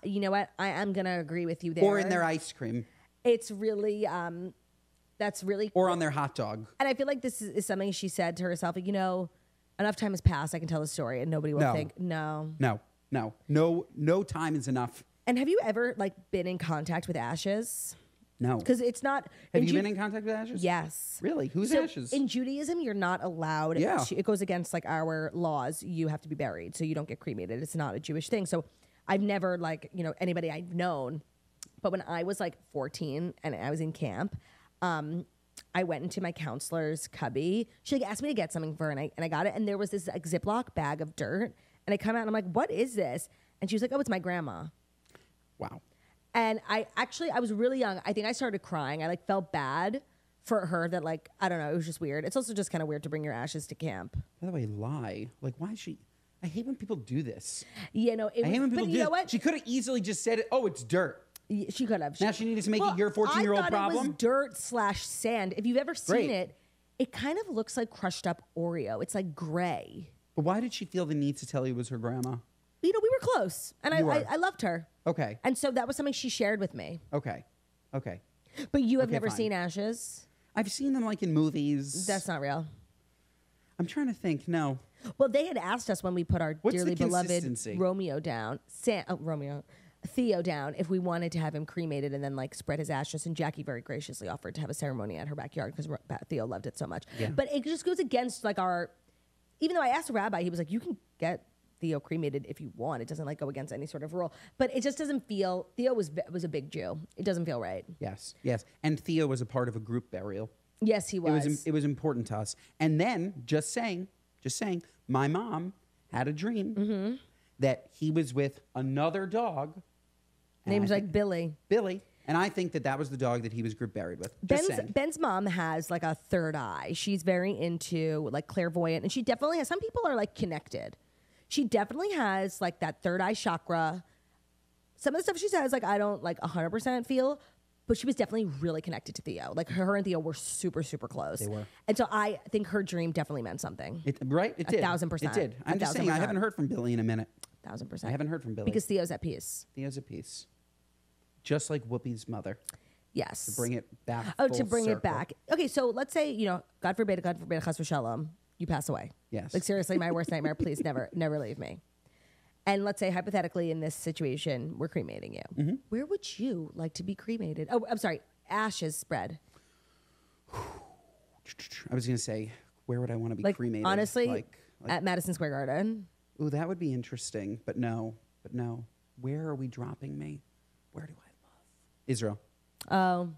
You know what? I am going to agree with you there. Or in their ice cream. It's really, that's really... Or on their hot dog. And I feel like this is something she said to herself, like, you know, enough time has passed, I can tell the story and nobody will think, no, time is enough. And have you ever, like, been in contact with ashes? No. Because it's not... Have you been in contact with ashes? Yes. Really? Whose ashes? In Judaism, you're not allowed... Yeah. It goes against, like, our laws. You have to be buried, so you don't get cremated. It's not a Jewish thing. So I've never, like, you know, anybody I've known... But when I was like 14 and I was in camp, I went into my counselor's cubby. She like asked me to get something for her, and I got it. And there was this like Ziploc bag of dirt. And I come out and I'm like, what is this? And she was like, oh, it's my grandma. Wow. And I was really young. I think I started crying. I like felt bad for her that like, I don't know. It was just weird. It's also just kind of weird to bring your ashes to camp. By the way, lie. Like, why is she... I hate when people do this. You know, I hate when people do this. What? She could have easily just said, oh, it's dirt. She could have. Now she needed to make it your 14-year-old problem? It was dirt/sand. If you've ever seen it, it kind of looks like crushed up Oreo. It's like gray. But why did she feel the need to tell you it was her grandma? You know, we were close. And I loved her. Okay. And so that was something she shared with me. Okay. But you have never seen ashes? I've seen them like in movies. That's not real. I'm trying to think. No. Well, they had asked us when we put our dearly beloved Theo down if we wanted to have him cremated and then like spread his ashes, and Jackie very graciously offered to have a ceremony at her backyard because Theo loved it so much. Yeah. But it just goes against like even though I asked a rabbi, he was like, you can get Theo cremated if you want. It doesn't like go against any sort of rule, but it just doesn't feel, Theo was a big Jew. It doesn't feel right. Yes. And Theo was a part of a group burial. Yes, he was. It was important to us. And then just saying, my mom had a dream that he was with another dog named like Billy. And I think that was the dog that he was group buried with. Ben's mom has like a third eye. She's very into like clairvoyant, and she definitely has, some people are like connected. She definitely has like that third eye chakra. Some of the stuff she says, like, I don't like 100% feel, but she was definitely really connected to Theo. Like her and Theo were super, super close. They were. And so I think her dream definitely meant something. It did. 1,000%. It did. I'm just saying, I haven't heard from Billy in a minute. 1,000%. I haven't heard from Billy. Because Theo's at peace. Just like Whoopi's mother. Yes. To bring it back. To bring it back. Okay, so let's say, you know, God forbid, chas v'shalom, you pass away. Yes. Like seriously, my worst nightmare, please never leave me. And let's say hypothetically in this situation, we're cremating you. Mm-hmm. Where would you like to be cremated? Oh, I'm sorry, ashes spread. I was going to say, where would I want to be cremated? Honestly, at Madison Square Garden. Ooh, that would be interesting. But no. Where are we dropping me? Where do I love? Israel. Oh,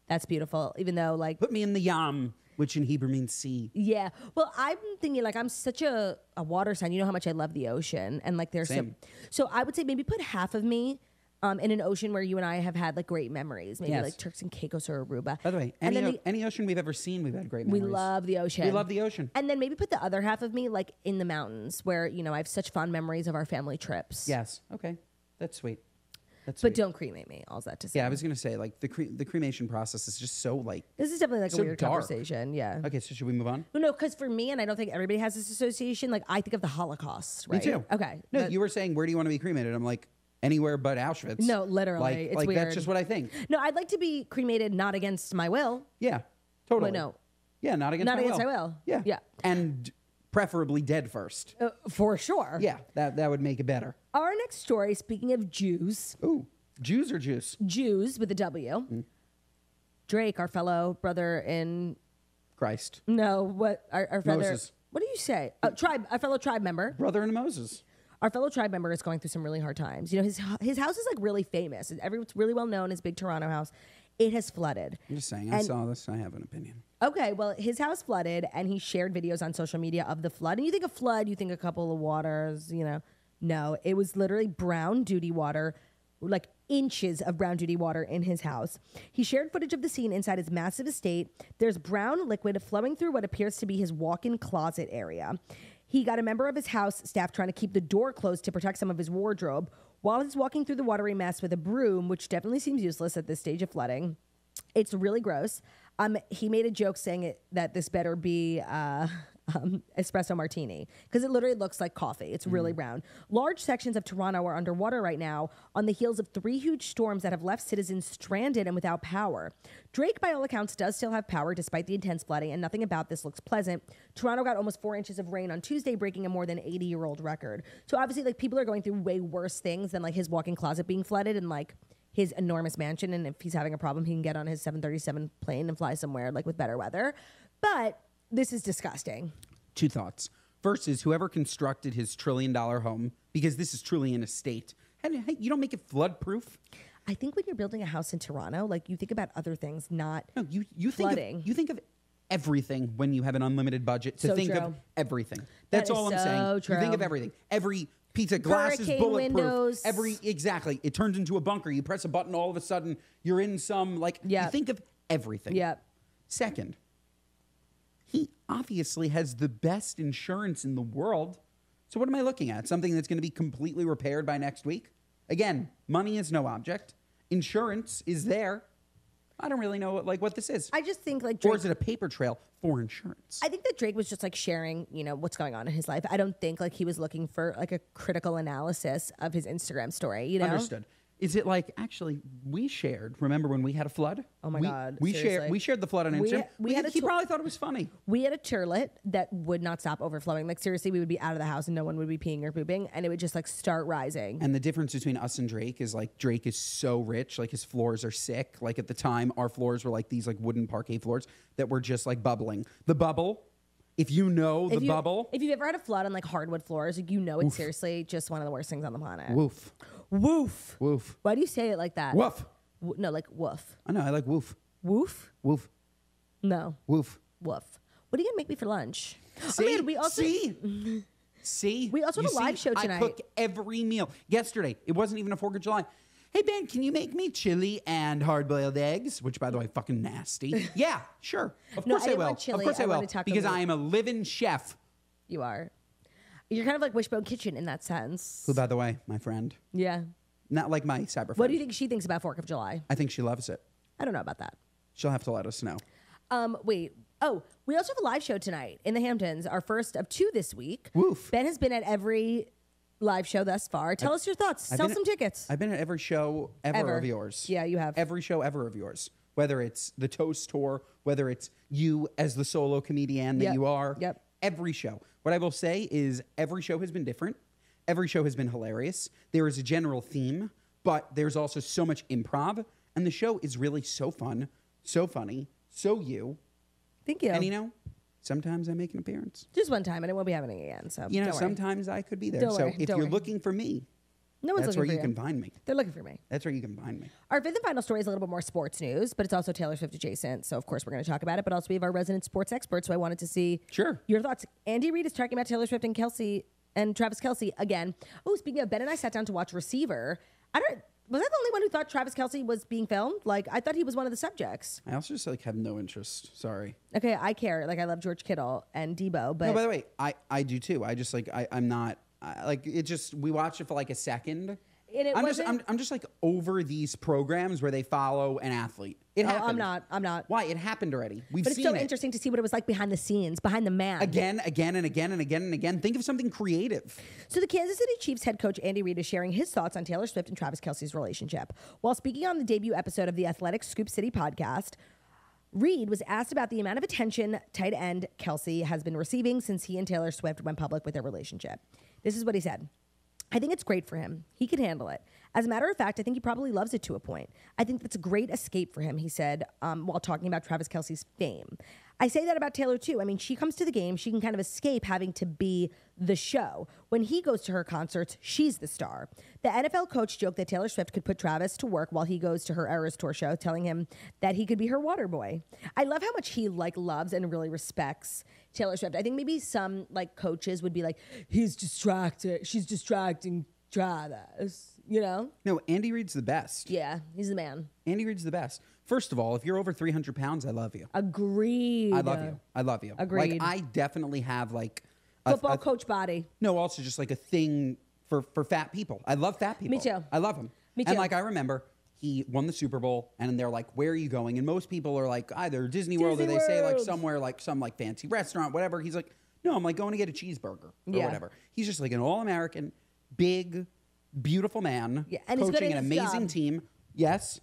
that's beautiful. Even though, like... Put me in the Yam, which in Hebrew means sea. Yeah. Well, I'm thinking, like, I'm such a water sign. You know how much I love the ocean. And, like, there's Same. So I would say maybe put half of me in an ocean where you and I have had like great memories, maybe Yes. like Turks and Caicos or Aruba. By the way, And then any ocean we've ever seen, we've had great we memories. love the ocean. We love the ocean. And then maybe put the other half of me like in the mountains where, you know, I have such fond memories of our family trips. Yes. Okay. That's sweet. That's But sweet. don't cremate me. All's that to say. Yeah, I was gonna say like the cremation process is just so like. This is definitely like so a weird dark. conversation. Yeah. Okay, so should we move on? Well, no, because for me, and I don't think everybody has this association, like I think of the Holocaust, right? Me too. Okay. No, But- you were saying where do you want to be cremated? I'm like anywhere but Auschwitz. No, literally. Like, It's like weird. that's just what I think. No, I'd like to be cremated not against my will. Yeah, totally. But no, Yeah, not against not my against will. my will. Yeah. Yeah. And preferably dead first. For sure. Yeah, that would make it better. Our next story, speaking of Jews, Ooh, Jews or juice? Jews with a W, Drake, our fellow brother in, Christ. no, what, our fellow, Moses. what do you say? Tribe, our fellow tribe member. Brother in Moses. Our fellow tribe member is going through some really hard times. You know, his house is like really famous. It's really well known, his big Toronto house. It has flooded. I'm just saying, I saw this. I have an opinion. Okay, well, his house flooded, and he shared videos on social media of the flood. And you think of flood, you think a couple of waters, you know. No, it was literally brown duty water, like inches of brown duty water in his house. He shared footage of the scene inside his massive estate. There's brown liquid flowing through what appears to be his walk-in closet area. He got a member of his house staff trying to keep the door closed to protect some of his wardrobe while he's walking through the watery mess with a broom, which definitely seems useless at this stage of flooding. It's really gross. He made a joke saying that this better be espresso martini because it literally looks like coffee. It's really brown. Large sections of Toronto are underwater right now on the heels of 3 huge storms that have left citizens stranded and without power. Drake, by all accounts, does still have power despite the intense flooding, and nothing about this looks pleasant. Toronto got almost 4 inches of rain on Tuesday, breaking a more than 80-year-old record. So obviously, like, people are going through way worse things than like his walk-in closet being flooded and like his enormous mansion, and if he's having a problem, he can get on his 737 plane and fly somewhere like with better weather. But this is disgusting. 2 thoughts. First is whoever constructed his $1 trillion home, because this is truly an estate. Hey, you don't make it flood proof. I think when you're building a house in Toronto, like you think about other things, not No, you flooding. You think of everything when you have an unlimited budget. To So think true. of everything. That That's is all I'm so saying. true. You think of everything. Every piece of glass is Hurricane bulletproof. windows. Exactly. It turns into a bunker. You press a button, all of a sudden you're in some Yeah. You think of everything. Yeah. Second, he obviously has the best insurance in the world. So what am I looking at? Something that's going to be completely repaired by next week? Again, money is no object. Insurance is there. I don't really know what this is. I just think like Or Drake, is it a paper trail for insurance? I think that Drake was just like sharing, you know, what's going on in his life. I don't think like he was looking for like a critical analysis of his Instagram story, you know? Understood. Is it like, actually, we shared, remember when we had a flood? Oh my God, We seriously. shared the flood on Instagram. He tour- probably thought it was funny. We had a turlet that would not stop overflowing. Like seriously, we would be out of the house and no one would be peeing or pooping and it would just like start rising. And the difference between us and Drake is like Drake is so rich, like his floors are sick. Like at the time, our floors were like these like wooden parquet floors that were just like bubbling. The bubble, if you know the bubble. If you've ever had a flood on like hardwood floors, like, you know it's seriously just one of the worst things on the planet. Woof. Woof. Woof. Why do you say it like that? Woof. No, like woof. I know, I like woof. Woof? Woof. No. Woof. Woof. What are you gonna make me for lunch? See? Oh, man, we also See? We also have You a live see? show tonight. I cook every meal. Yesterday, it wasn't even a 4th of July. Hey, Ben, can you make me chili and hard-boiled eggs? Which, by the way, fucking nasty. Yeah, sure. Of No, course I I didn't will. want chili. Of course I I will. wanted taco Because meat. I am a living chef. You are. You're kind of like Wishbone Kitchen in that sense. Who, by the way, my friend. Yeah. Not like my cyber friend. What do you think she thinks about 4th of July? I think she loves it. I don't know about that. She'll have to let us know. Wait. Oh, we also have a live show tonight in the Hamptons, our first of 2 this week. Woof. Ben has been at every live show thus far. Tell us your thoughts. Sell some tickets. I've been at every show ever of yours. Yeah, you have. Every show ever of yours. Whether it's the Toast Tour, whether it's you as the solo comedian that Yep. you are. Yep. Every show. What I will say is every show has been different. Every show has been hilarious. There is a general theme, but there's also so much improv. And the show is really so fun, so funny, so you. Thank you. And you know, sometimes I make an appearance. Just one time, and it won't be happening again. So You know, don't worry. sometimes I could be there. Don't so worry, if don't you're worry. looking for me, No one's that's where looking you for you. can find me. They're looking for me. That's where you can find me. Our 5th and final story is a little bit more sports news, but it's also Taylor Swift adjacent. So, of course, we're going to talk about it. But also, we have our resident sports expert. So, I wanted to see Sure. your thoughts. Andy Reid is talking about Taylor Swift and Kelce and Travis Kelce again. Oh, speaking of, Ben and I sat down to watch Receiver. Was I the only one who thought Travis Kelce was being filmed? Like, I thought he was one of the subjects. I also just like have no interest. Sorry. Okay, I care. Like, I love George Kittle and Debo, but No, by the way, I do too. I just like I'm not like it. Just we watched it for like a second. And it I'm just like over these programs where they follow an athlete. It happened. I'm not. Why? It happened already. We've But it's seen so it. interesting to see what it was like behind the scenes, behind the man. Again, and again. Think of something creative. So the Kansas City Chiefs head coach Andy Reid is sharing his thoughts on Taylor Swift and Travis Kelce's relationship. While speaking on the debut episode of the Athletic Scoop City podcast, Reid was asked about the amount of attention tight end Kelce has been receiving since he and Taylor Swift went public with their relationship. This is what he said. I think it's great for him. He can handle it. As a matter of fact, I think he probably loves it to a point. I think that's a great escape for him, he said, while talking about Travis Kelce's fame. I say that about Taylor, too. I mean, she comes to the game. She can kind of escape having to be the show. When he goes to her concerts, she's the star. The NFL coach joked that Taylor Swift could put Travis to work while he goes to her Eras Tour show, telling him that he could be her Waterboy. I love how much he, like, loves and really respects Taylor Swift. I think maybe some, like, coaches would be like, he's distracted. She's distracting Travis, you know? No, Andy Reid's the best. Yeah, he's the man. Andy Reid's the best. First of all, if you're over 300 pounds, I love you. Agreed. I love you. I love you. Agreed. Like, I definitely have like Football coach body. No, also just like a thing for fat people. I love fat people. Me too. I love them. Me too. And like I remember he won the Super Bowl and they're like, where are you going? And most people are like either Disney World or they say like somewhere like some like fancy restaurant, whatever. He's like, no, I'm like going to get a cheeseburger or whatever. He's just like an all-American, big, beautiful man and he's coaching good at an his amazing job. team. Yes,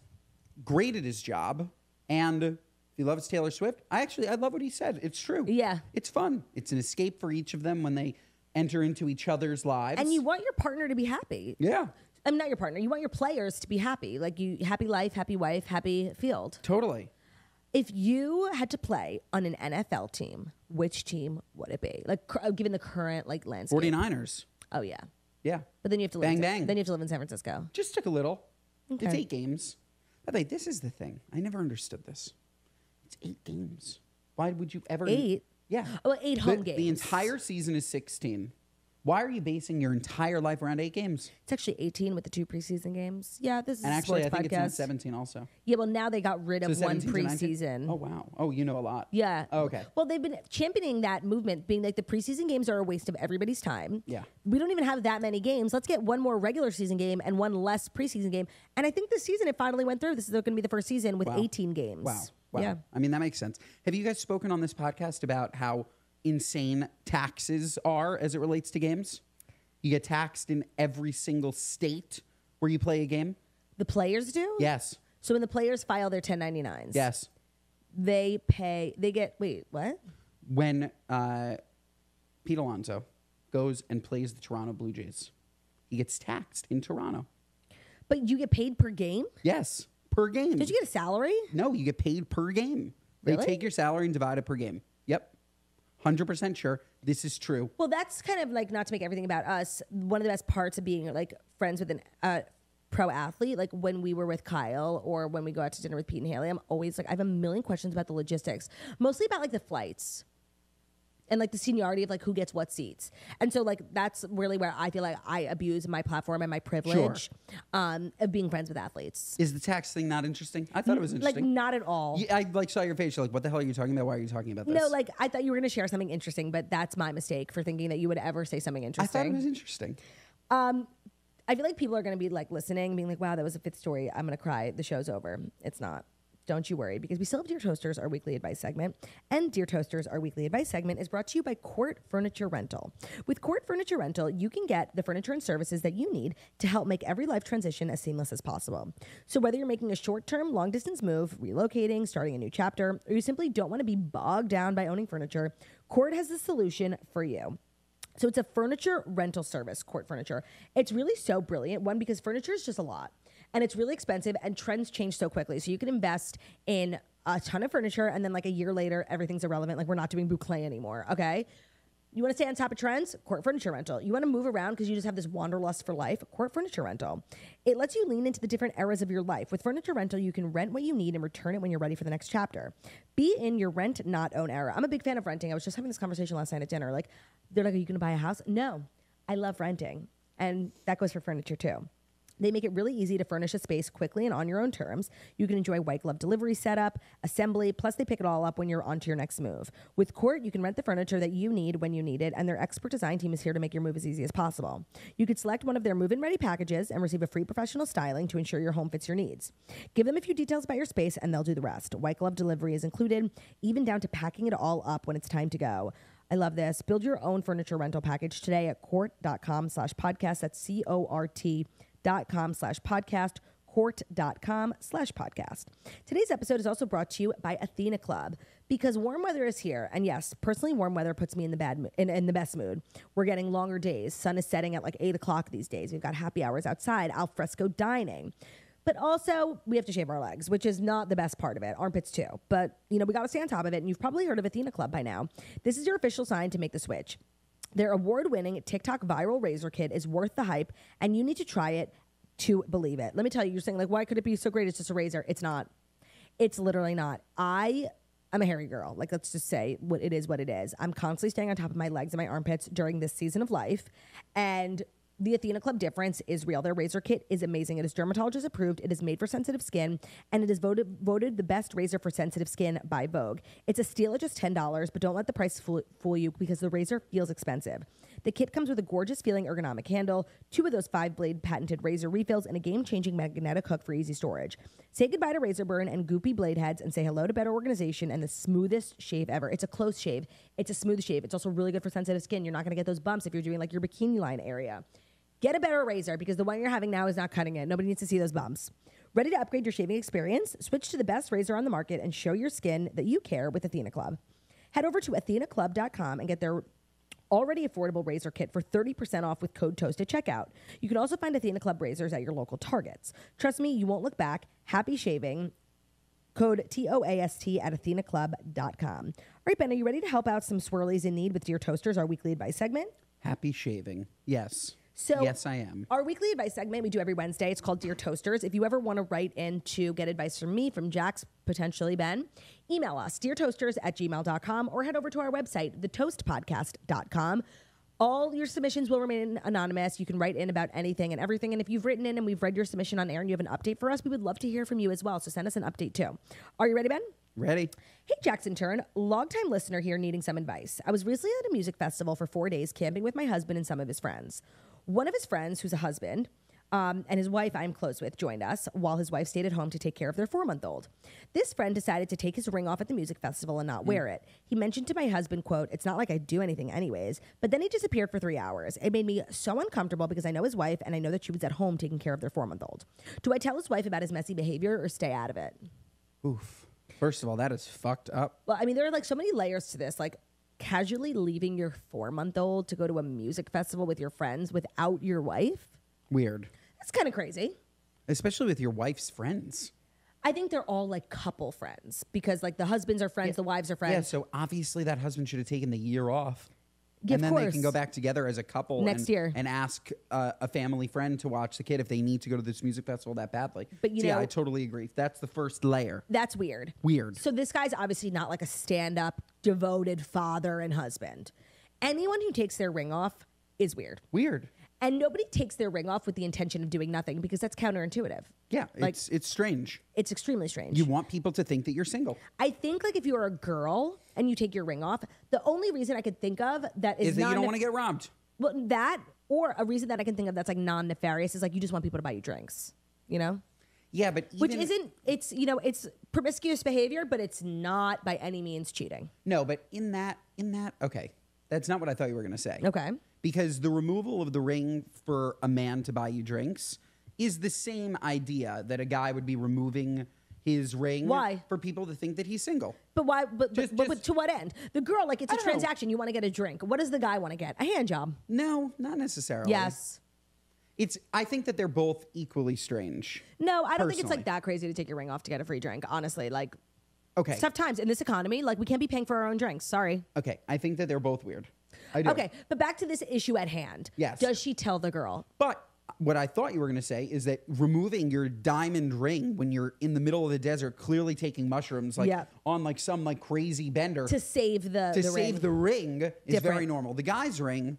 great at his job. And if he loves Taylor Swift, I love what he said. It's true. Yeah. It's fun. It's an escape for each of them when they enter into each other's lives. And you want your partner to be happy. Yeah. I'm not your partner. You want your players to be happy. Like you, happy life, happy wife, happy field. Totally. If you had to play on an NFL team, which team would it be? Like given the current like landscape. 49ers. Oh yeah. Yeah. But then you have to live Bang, bang. Then you have to live in San Francisco. Just took a little. Okay. It's 8 games. By the way, this is the thing. I never understood this. It's 8 games. Why would you ever... 8? Yeah. Oh, 8 home games. The entire season is 16. Why are you basing your entire life around 8 games? It's actually 18 with the 2 preseason games. Yeah, this is And a actually, sports I think podcast. it's now 17 also. Yeah, well, now they got rid of So one 17 to 19? preseason. Oh, wow. Oh, you know a lot. Yeah. Oh, okay. Well, they've been championing that movement, being like the preseason games are a waste of everybody's time. Yeah. We don't even have that many games. Let's get one more regular season game and one less preseason game. And I think this season it finally went through. This is going to be the first season with 18 games. Wow. Yeah. I mean, that makes sense. Have you guys spoken on this podcast about how insane taxes are as it relates to games? You get taxed in every single state where you play a game? The players do? Yes. So when the players file their 1099s, Yes. they get, wait, what? When Pete Alonso goes and plays the Toronto Blue Jays, he gets taxed in Toronto. But you get paid per game? Yes, per game. Did you get a salary? No, you get paid per game. They Really? take your salary and divide it per game. Yep. 100% sure. This is true. Well, that's kind of like, not to make everything about us, one of the best parts of being like friends with an pro athlete, like when we were with Kyle or when we go out to dinner with Pete and Haley, I'm always like, I have a million questions about the logistics, mostly about like the flights and like the seniority of like who gets what seats. And so like that's really where I feel like I abuse my platform and my privilege of being friends with athletes. Is the tax thing not interesting? I thought it was interesting. Like not at all. Yeah, I like saw your face. You're like, what the hell are you talking about? Why are you talking about this? No, like I thought you were going to share something interesting, but that's my mistake for thinking that you would ever say something I interesting. thought it was interesting. I feel like people are going to be like listening, being like, wow, that was a 5th story. I'm going to cry. The show's over. It's not. Don't you worry, because we still have Dear Toasters, our weekly advice segment. And Dear Toasters, our weekly advice segment is brought to you by Court Furniture Rental. With Court Furniture Rental, you can get the furniture and services that you need to help make every life transition as seamless as possible. So whether you're making a short-term, long-distance move, relocating, starting a new chapter, or you simply don't want to be bogged down by owning furniture, Court has the solution for you. So it's a furniture rental service, Court Furniture. It's really so brilliant. One, because furniture is just a lot. And it's really expensive and trends change so quickly. So you can invest in a ton of furniture and then like a year later, everything's irrelevant. Like we're not doing boucle anymore, okay? You want to stay on top of trends? Court Furniture Rental. You want to move around because you just have this wanderlust for life? Court Furniture Rental. It lets you lean into the different eras of your life. With Furniture Rental, you can rent what you need and return it when you're ready for the next chapter. Be in your rent, not own era. I'm a big fan of renting. I was just having this conversation last night at dinner. Like, they're like, are you going to buy a house? No, I love renting. And that goes for furniture too. They make it really easy to furnish a space quickly and on your own terms. You can enjoy white glove delivery setup, assembly, plus they pick it all up when you're on to your next move. With Court, you can rent the furniture that you need when you need it, and their expert design team is here to make your move as easy as possible. You could select one of their move-in ready packages and receive a free professional styling to ensure your home fits your needs. Give them a few details about your space and they'll do the rest. White glove delivery is included, even down to packing it all up when it's time to go. I love this. Build your own furniture rental package today at court.com/podcast. That's CORT.com/podcast, court.com/podcast. Today's episode is also brought to you by Athena Club because warm weather is here. And yes, personally, warm weather puts me in the best mood. We're getting longer days. Sun is setting at like 8 o'clock these days. We've got happy hours outside, al fresco dining. But also, we have to shave our legs, which is not the best part of it. Armpits too. But, we got to stay on top of it. And you've probably heard of Athena Club by now. This is your official sign to make the switch. Their award-winning TikTok viral razor kit is worth the hype, and you need to try it to believe it. Let me tell you, you're saying, like, why could it be so great? It's just a razor. It's not. It's literally not. I'm a hairy girl. Like, let's just say what it is. I'm constantly staying on top of my legs and my armpits during this season of life, and the Athena Club difference is real. Their razor kit is amazing. It is dermatologist approved. It is made for sensitive skin, and it is voted the best razor for sensitive skin by Vogue. It's a steal at just $10, but don't let the price fool you because the razor feels expensive. The kit comes with a gorgeous feeling ergonomic handle, 2 of those 5-blade patented razor refills, and a game-changing magnetic hook for easy storage. Say goodbye to razor burn and goopy blade heads and say hello to better organization and the smoothest shave ever. It's a close shave. It's a smooth shave. It's also really good for sensitive skin. You're not going to get those bumps if you're doing like your bikini line area. Get a better razor because the one you're having now is not cutting it. Nobody needs to see those bumps. Ready to upgrade your shaving experience? Switch to the best razor on the market and show your skin that you care with Athena Club. Head over to athenaclub.com and get their already affordable razor kit for 30% off with code TOAST at checkout. You can also find Athena Club razors at your local Targets. Trust me, you won't look back. Happy shaving. Code TOAST at athenaclub.com. All right, Ben, are you ready to help out some swirlies in need with Dear Toasters, our weekly advice segment? Happy shaving. Yes. So yes, I am. Our weekly advice segment we do every Wednesday. It's called Dear Toasters. If you ever want to write in to get advice from me, from Jax, potentially Ben, email us, deartoasters@gmail.com, or head over to our website, thetoastpodcast.com. All your submissions will remain anonymous. You can write in about anything and everything. And if you've written in and we've read your submission on air and you have an update for us, we would love to hear from you as well. So send us an update too. Are you ready, Ben? Ready. Hey, Jackson Turn, longtime listener here needing some advice. I was recently at a music festival for 4 days camping with my husband and some of his friends. One of his friends, who's a husband, and his wife I'm close with, joined us while his wife stayed at home to take care of their 4-month-old. This friend decided to take his ring off at the music festival and not wear it. He mentioned to my husband, quote, "It's not like I do anything anyways," but then he disappeared for 3 hours. It made me so uncomfortable because I know his wife and I know that she was at home taking care of their 4-month-old. Do I tell his wife about his messy behavior or stay out of it? Oof. First of all, that is fucked up. Well, I mean, there are like so many layers to this. Like, casually leaving your 4-month-old to go to a music festival with your friends without your wife? Weird. That's kind of crazy. Especially with your wife's friends. I think they're all like couple friends because like the husbands are friends, the wives are friends. Yeah, so obviously that husband should have taken the year off. Yeah, and then of they course. can go back together as a couple Next year. And ask a family friend to watch the kid if they need to go to this music festival that badly. But you So, know, yeah, I totally agree. That's the first layer. That's weird. Weird. So this guy's obviously not like a stand-up, devoted father and husband. Anyone who takes their ring off is weird. Weird. And nobody takes their ring off with the intention of doing nothing because that's counterintuitive. Yeah, Like- it's strange. It's extremely strange. You want people to think that you're single. I think like if you're a girl and you take your ring off, the only reason I could think of that is Is that not you don't want to get robbed. well, that or a reason that I can think of that's like non-nefarious is like you just want people to buy you drinks, you know? Yeah, but even, Which isn't, it's, you know, it's promiscuous behavior, but it's not by any means cheating. No, but in that, okay. That's not what I thought you were going to say. Okay. Because the removal of the ring for a man to buy you drinks is the same idea that a guy would be removing his ring. Why? For people to think that he's single. But why, but to what end? The girl, like it's I a don't know. transaction. You want to get a drink. What does the guy want to get? A hand job. No, not necessarily. Yes. I think that they're both equally strange. No, I don't think it's Personally. like that crazy to take your ring off to get a free drink. Honestly, like Okay. it's tough times in this economy. Like we can't be paying for our own drinks. Sorry. Okay. I think that they're both weird. I do. Okay, but back to this issue at hand. Yes. Does she tell the girl? But what I thought you were going to say is that removing your diamond ring when you're in the middle of the desert, clearly taking mushrooms, like Yeah. on like some like crazy bender To save the ring. the ring is Different. very normal. The guy's ring,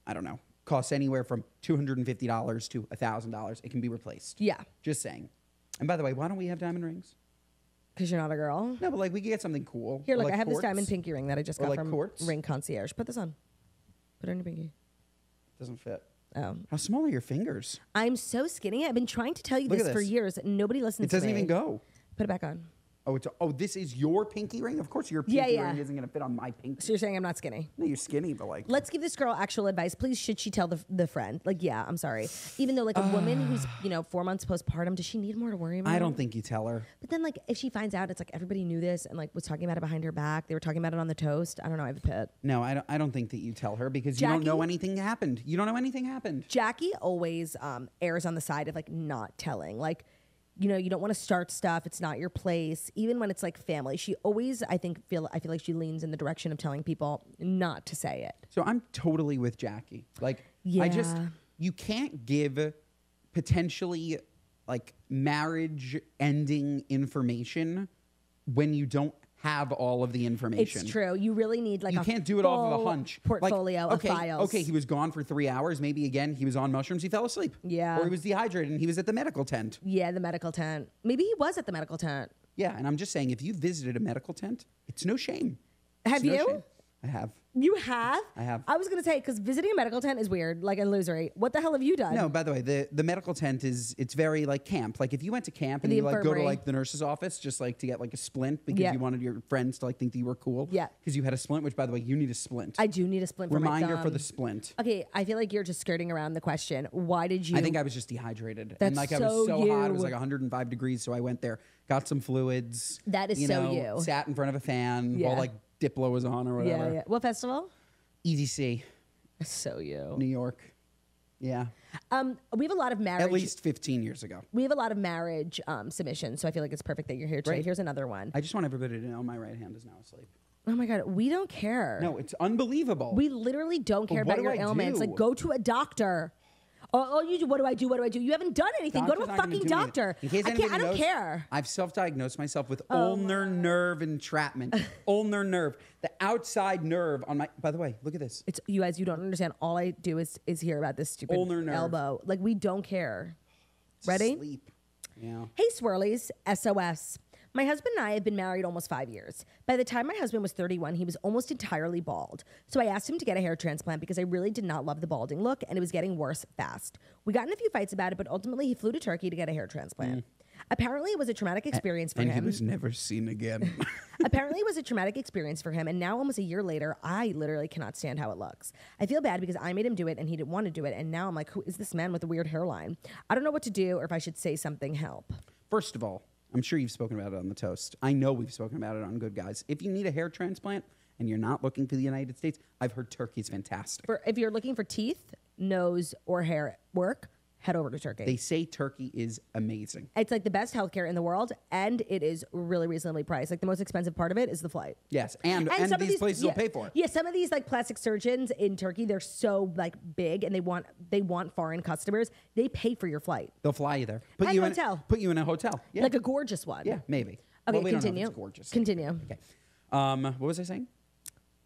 I don't know. costs anywhere from $250 to $1,000. It can be replaced. Yeah. Just saying. And by the way, why don't we have diamond rings? Because you're not a girl. No, but like we could get something cool. Here, Or, look, I have quartz. this diamond pinky ring that I just Or, got like, from quartz. Ring Concierge. Put this on. Put it on your pinky. Doesn't fit. Oh. How small are your fingers? I'm so skinny. I've been trying to tell you Look this at for this. years. Nobody listens It to me. doesn't even go. Put it back on. This is your pinky ring? Of course your pinky Yeah. ring isn't going to fit on my pinky. So you're saying I'm not skinny? No, you're skinny, but like... Let's give this girl actual advice. Please, should she tell the friend? Like, yeah, I'm sorry. Even though, like, a woman who's, 4 months postpartum, does she need more to worry about? I don't think you tell her. But then, like, if she finds out, it's like everybody knew this and, like, was talking about it behind her back. They were talking about it on the toast. I don't know. I have a pit. No, I don't think that you tell her because you don't know anything happened. You don't know anything happened. Jackie always errs on the side of, like, not telling. Like, you don't want to start stuff. It's not your place. Even when it's like family, she always, I feel like she leans in the direction of telling people not to say it. So I'm totally with Jackie. Like, Yeah. you can't give potentially like marriage ending information when you don't have all of the information. It's true. You really need like you can't do it off of a hunch. Portfolio like, of files. Okay, he was gone for 3 hours. Maybe again he was on mushrooms. He fell asleep. Yeah. Or he was dehydrated and he was at the medical tent. Yeah, the medical tent. Maybe he was at the medical tent. Yeah, and I'm just saying, if you visited a medical tent, it's no shame. Have It's no you? shame. I have. You have? I have. I was going to say, because visiting a medical tent is weird, like illusory. What the hell have you done? No, by the way, the medical tent it's very like camp. Like if you went to camp and The you like go to infirmary. like the nurse's office just like to get like a splint because Yeah. you wanted your friends to like think that you were cool. Yeah. Because you had a splint, which by the way, you need a splint. I do need a splint for my Reminder thumb. for the splint. Okay, I feel like you're just skirting around the question. Why did you? I think I was just dehydrated. and That's like I was so so hot. It you. was like 105 degrees. So I went there, got some fluids. That is so you. Sat in front of a fan Yeah. while like Diplo was on or whatever. Yeah. What festival? EDC, So you. New York. Yeah. We have a lot of marriage. At least 15 years ago. We have a lot of marriage submissions, so I feel like it's perfect that you're here today. Right. Here's another one. I just want everybody to know my right hand is now asleep. Oh my God, we don't care. No, it's unbelievable. We literally don't care But about what your do I ailments. do? Like, go to a doctor. Oh, you do. What do I do? What do I do? You haven't done anything. Go Doctor's to a not gonna fucking do anything. doctor. In case I anybody don't knows, care. I've self-diagnosed myself with Oh ulnar nerve entrapment. Ulnar nerve, the outside nerve on my. By the way, look at this. It's you guys. You don't understand. All I do is hear about this stupid Ulnar nerve. elbow. Like, we don't care. Ready? Sleep. Yeah. Hey, Swirlies, SOS. My husband and I have been married almost 5 years. By the time my husband was 31, he was almost entirely bald. So I asked him to get a hair transplant because I really did not love the balding look and it was getting worse fast. We got in a few fights about it, but ultimately he flew to Turkey to get a hair transplant. Apparently it was a traumatic experience for And him. he was never seen again. Apparently it was a traumatic experience for him, and now almost a year later, I literally cannot stand how it looks. I feel bad because I made him do it and he didn't want to do it, and now I'm like, who is this man with a weird hairline? I don't know what to do or if I should say something help. First of all, I'm sure you've spoken about it on the toast. I know we've spoken about it on Good Guys. If you need a hair transplant and you're not looking to the United States, I've heard Turkey's fantastic. If you're looking for teeth, nose, or hair work, head over to Turkey. They say Turkey is amazing. It's like the best healthcare in the world, and it is really reasonably priced. Like, the most expensive part of it is the flight. Yes, and some of these places will pay for it. Yeah, some of these like plastic surgeons in Turkey, they're so like big, and they want foreign customers. They pay for your flight, They'll fly you there. And you hotel. Put you in a hotel. Yeah. like a gorgeous one. Yeah, maybe. Okay, Well, we don't know if continue. it's gorgeous. Continue. Okay. What was I saying?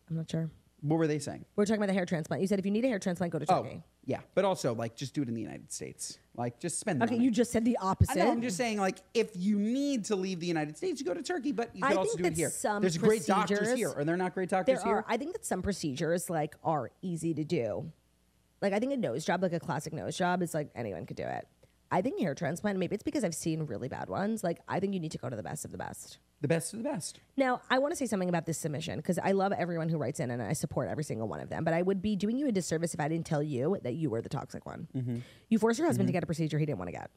I'm not sure. What were they saying? We're talking about the hair transplant. You said if you need a hair transplant, go to Turkey. Oh, yeah. But also, like, just do it in the United States. Like, just spend the Okay, money. you just said the opposite. I know, I'm just saying, like, if you need to leave the United States, you go to Turkey, but you I could also think do it that here. some There's great doctors procedures- here. Are there not great doctors There here? are. I think that some procedures like are easy to do. Like, I think a nose job, like a classic nose job, is like anyone could do it. I think hair transplant, maybe it's because I've seen really bad ones. Like, I think you need to go to the best of the best. The best of the best. Now, I want to say something about this submission because I love everyone who writes in and I support every single one of them. But I would be doing you a disservice if I didn't tell you that you were the toxic one. Mm-hmm. You forced your husband to get a procedure he didn't want to get.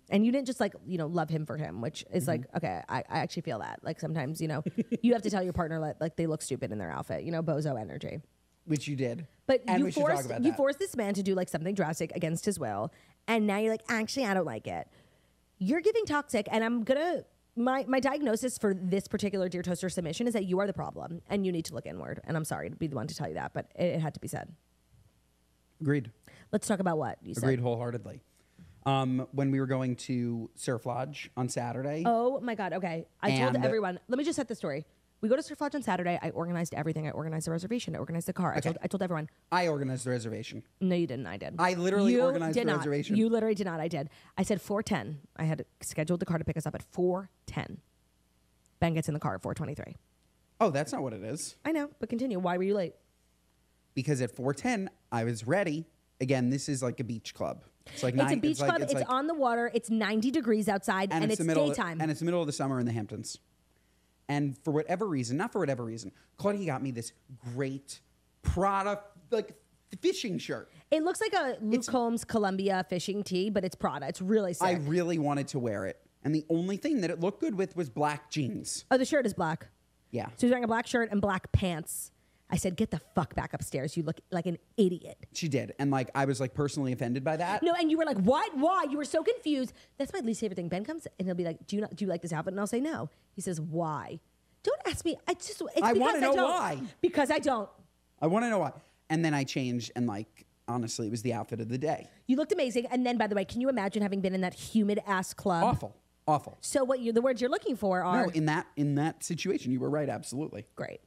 And you didn't just like, love him for him, which is like, okay, I actually feel that. Like sometimes, you have to tell your partner like they look stupid in their outfit, bozo energy. Which you did. But and you we should talk forced about you that. forced this man to do like something drastic against his will. And now you're like, actually, I don't like it. You're giving toxic, and I'm gonna my diagnosis for this particular Dear Toaster submission is that you are the problem and you need to look inward. And I'm sorry to be the one to tell you that, but it had to be said. Agreed. Let's talk about what you Agreed said. wholeheartedly. When we were going to Surf Lodge on Saturday. Oh my God. Okay. I told And- everyone, let me just set the story. We go to Surf Lodge on Saturday. I organized everything. I organized the reservation. I organized the car. Okay. I told everyone. I organized the reservation. No, you didn't. I did. I literally organized the not. reservation. You literally did not. I did. I said 4:10. I had scheduled the car to pick us up at 4:10. Ben gets in the car at 4:23. Oh, that's not what it is. I know, but continue. Why were you late? Because at 4:10, I was ready. Again, this is like a beach club. It's like It's a beach club. It's on the water. It's 90 degrees outside, and it's daytime. And it's the middle of the summer in the Hamptons. And for whatever reason, not for whatever reason, Claudia got me this great Prada like fishing shirt. It looks like a Luke Combs Columbia fishing tee, but it's Prada. It's really sick. I really wanted to wear it. And the only thing that it looked good with was black jeans. Oh, the shirt is black. Yeah. So he's wearing a black shirt and black pants. I said, get the fuck back upstairs. You look like an idiot. She did. And like, I was like personally offended by that. No, and you were like, what? Why? You were so confused. That's my least favorite thing. Ben comes and he'll be like, do you like this outfit? And I'll say no. He says, why? Don't ask me. I want to know why. Because I don't. I want to know why. And then I changed and like, honestly, it was the outfit of the day. You looked amazing. And then, by the way, can you imagine having been in that humid ass club? Awful. So the words you're looking for are... No, in that situation, you were right, absolutely. Great.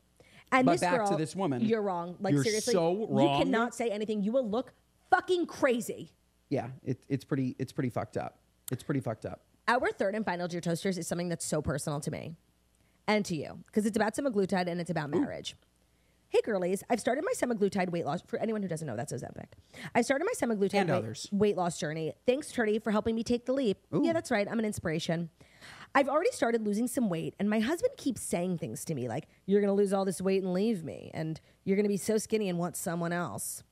And but this back girl, to this woman. You're wrong. Like, you're seriously. So wrong. You cannot say anything. You will look fucking crazy. Yeah, it's pretty fucked up. It's pretty fucked up. Our third and final Dear Toasters is something that's so personal to me and to you because it's about semaglutide and it's about marriage. Hey, girlies, I've started my semaglutide weight loss. For anyone who doesn't know, that's Ozempic. I started my semaglutide weight loss journey. Thanks, Turdy, for helping me take the leap. Ooh. Yeah, that's right. I'm an inspiration. I've already started losing some weight, and my husband keeps saying things to me like, you're going to lose all this weight and leave me, and you're going to be so skinny and want someone else.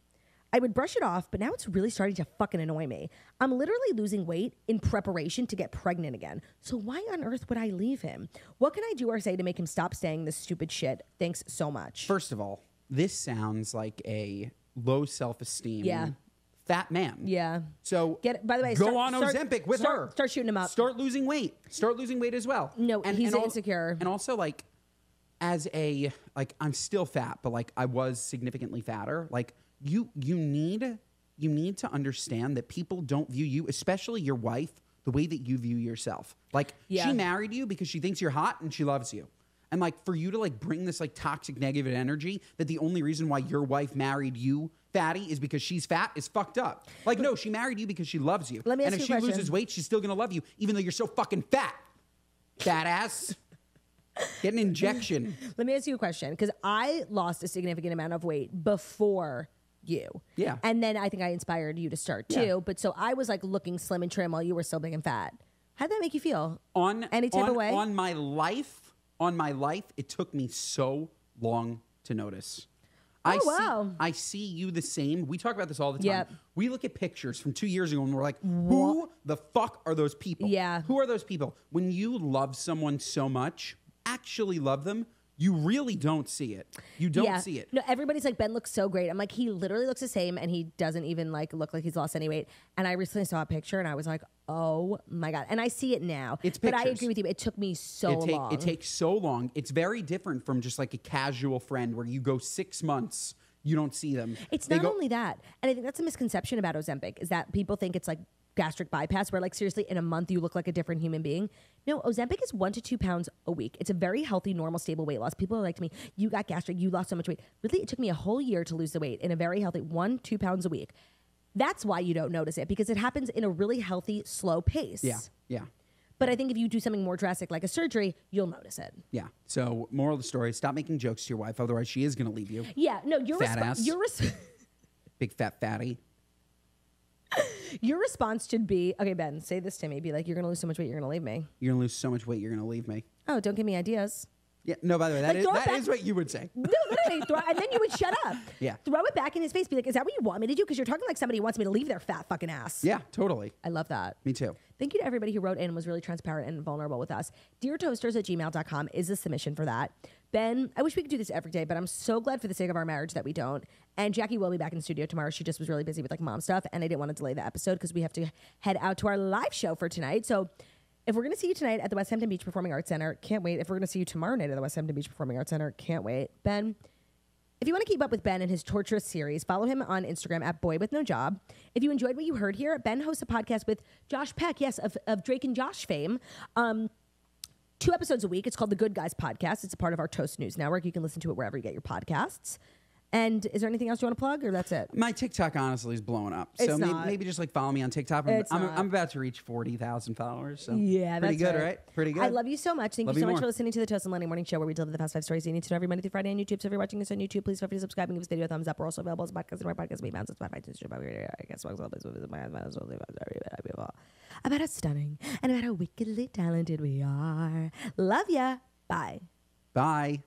I would brush it off, but now it's really starting to fucking annoy me. I'm literally losing weight in preparation to get pregnant again. So why on earth would I leave him? What can I do or say to make him stop saying this stupid shit? Thanks so much. First of all, this sounds like a low self-esteem fat man. Yeah. So by the way, go on Ozempic with her. Start shooting him up. Start losing weight. Start losing weight as well. No, he's insecure. And also like I'm still fat, but like I was significantly fatter. Like you need to understand that people don't view you, especially your wife, the way that you view yourself. Like she married you because she thinks you're hot and she loves you. And like for you to like bring this like toxic negative energy that the only reason why your wife married you fatty is because she's fat is fucked up. Like no, she married you because she loves you. Let me ask and if you a she loses weight, she's still gonna love you, even though you're so fucking fat. Fat ass. Get an injection. Let me ask you a question, because I lost a significant amount of weight before you. Yeah. And then I think I inspired you to start too. Yeah. But so I was like looking slim and trim while you were still big and fat. How'd that make you feel? On any type of way? On my life, it took me so long to notice. Wow. I see you the same. We talk about this all the time. Yep. We look at pictures from 2 years ago and we're like, who the fuck are those people? Yeah. Who are those people? When you love someone so much, actually love them, you really don't see it. You don't see it. No, everybody's like, Ben looks so great. I'm like, he literally looks the same and he doesn't even like look like he's lost any weight. And I recently saw a picture and I was like, oh my God. And I see it now. It's But pictures. I agree with you. It took me so long. It takes so long. It's very different from just like a casual friend where you go 6 months, you don't see them. It's not only that. And I think that's a misconception about Ozempic is that people think it's like gastric bypass where like seriously in a month you look like a different human being. No, Ozempic is 1 to 2 pounds a week. It's a very healthy, normal, stable weight loss. People are like to me, you got gastric, you lost so much weight. Really, it took me a whole year to lose the weight in a very healthy 1-2 pounds a week. That's why you don't notice it, because it happens in a really healthy, slow pace. Yeah. But I think if you do something more drastic like a surgery, you'll notice it. Yeah. So, moral of the story, stop making jokes to your wife, otherwise she is going to leave you. Yeah, no, your fat ass. Big fat fatty. Your response should be, okay, Ben, say this to me. Be like, you're going to lose so much weight, you're going to leave me. You're going to lose so much weight, you're going to leave me. Oh, don't give me ideas. Yeah. No, by the way, that is what you would say. No, literally. And then you would shut up. Yeah. Throw it back in his face. Be like, is that what you want me to do? Because you're talking like somebody who wants me to leave their fat fucking ass. Yeah, totally. I love that. Me too. Thank you to everybody who wrote in and was really transparent and vulnerable with us. DearToasters@gmail.com is the submission for that. Ben, I wish we could do this every day, but I'm so glad for the sake of our marriage that we don't. And Jackie will be back in the studio tomorrow. She just was really busy with like mom stuff, and I didn't want to delay the episode because we have to head out to our live show for tonight. So if we're going to see you tonight at the West Hampton Beach Performing Arts Center, can't wait. If we're going to see you tomorrow night at the West Hampton Beach Performing Arts Center, can't wait. Ben, if you want to keep up with Ben and his torturous series, follow him on Instagram at boywithnojob. If you enjoyed what you heard here, Ben hosts a podcast with Josh Peck, yes, of Drake and Josh fame. 2 episodes a week. It's called The Good Guys Podcast. It's a part of our Toast News Network. You can listen to it wherever you get your podcasts. And is there anything else you want to plug, or that's it? My TikTok honestly is blowing up. It's So not. maybe just like follow me on TikTok. I'm about to reach 40,000 followers. So Yeah, pretty that's good, right? Pretty good. I love you so much. Thank Love you so you much more. for listening to the Toast and Lenny Morning Show, where we deliver the past 5 stories you need to know every Monday through Friday on YouTube. So if you're watching this on YouTube, please feel free to subscribe and give this video a thumbs up. We're also available as a podcast and our podcast may bounce on Spotify, I guess about how stunning and about how wickedly talented we are. Love ya. Bye. Bye.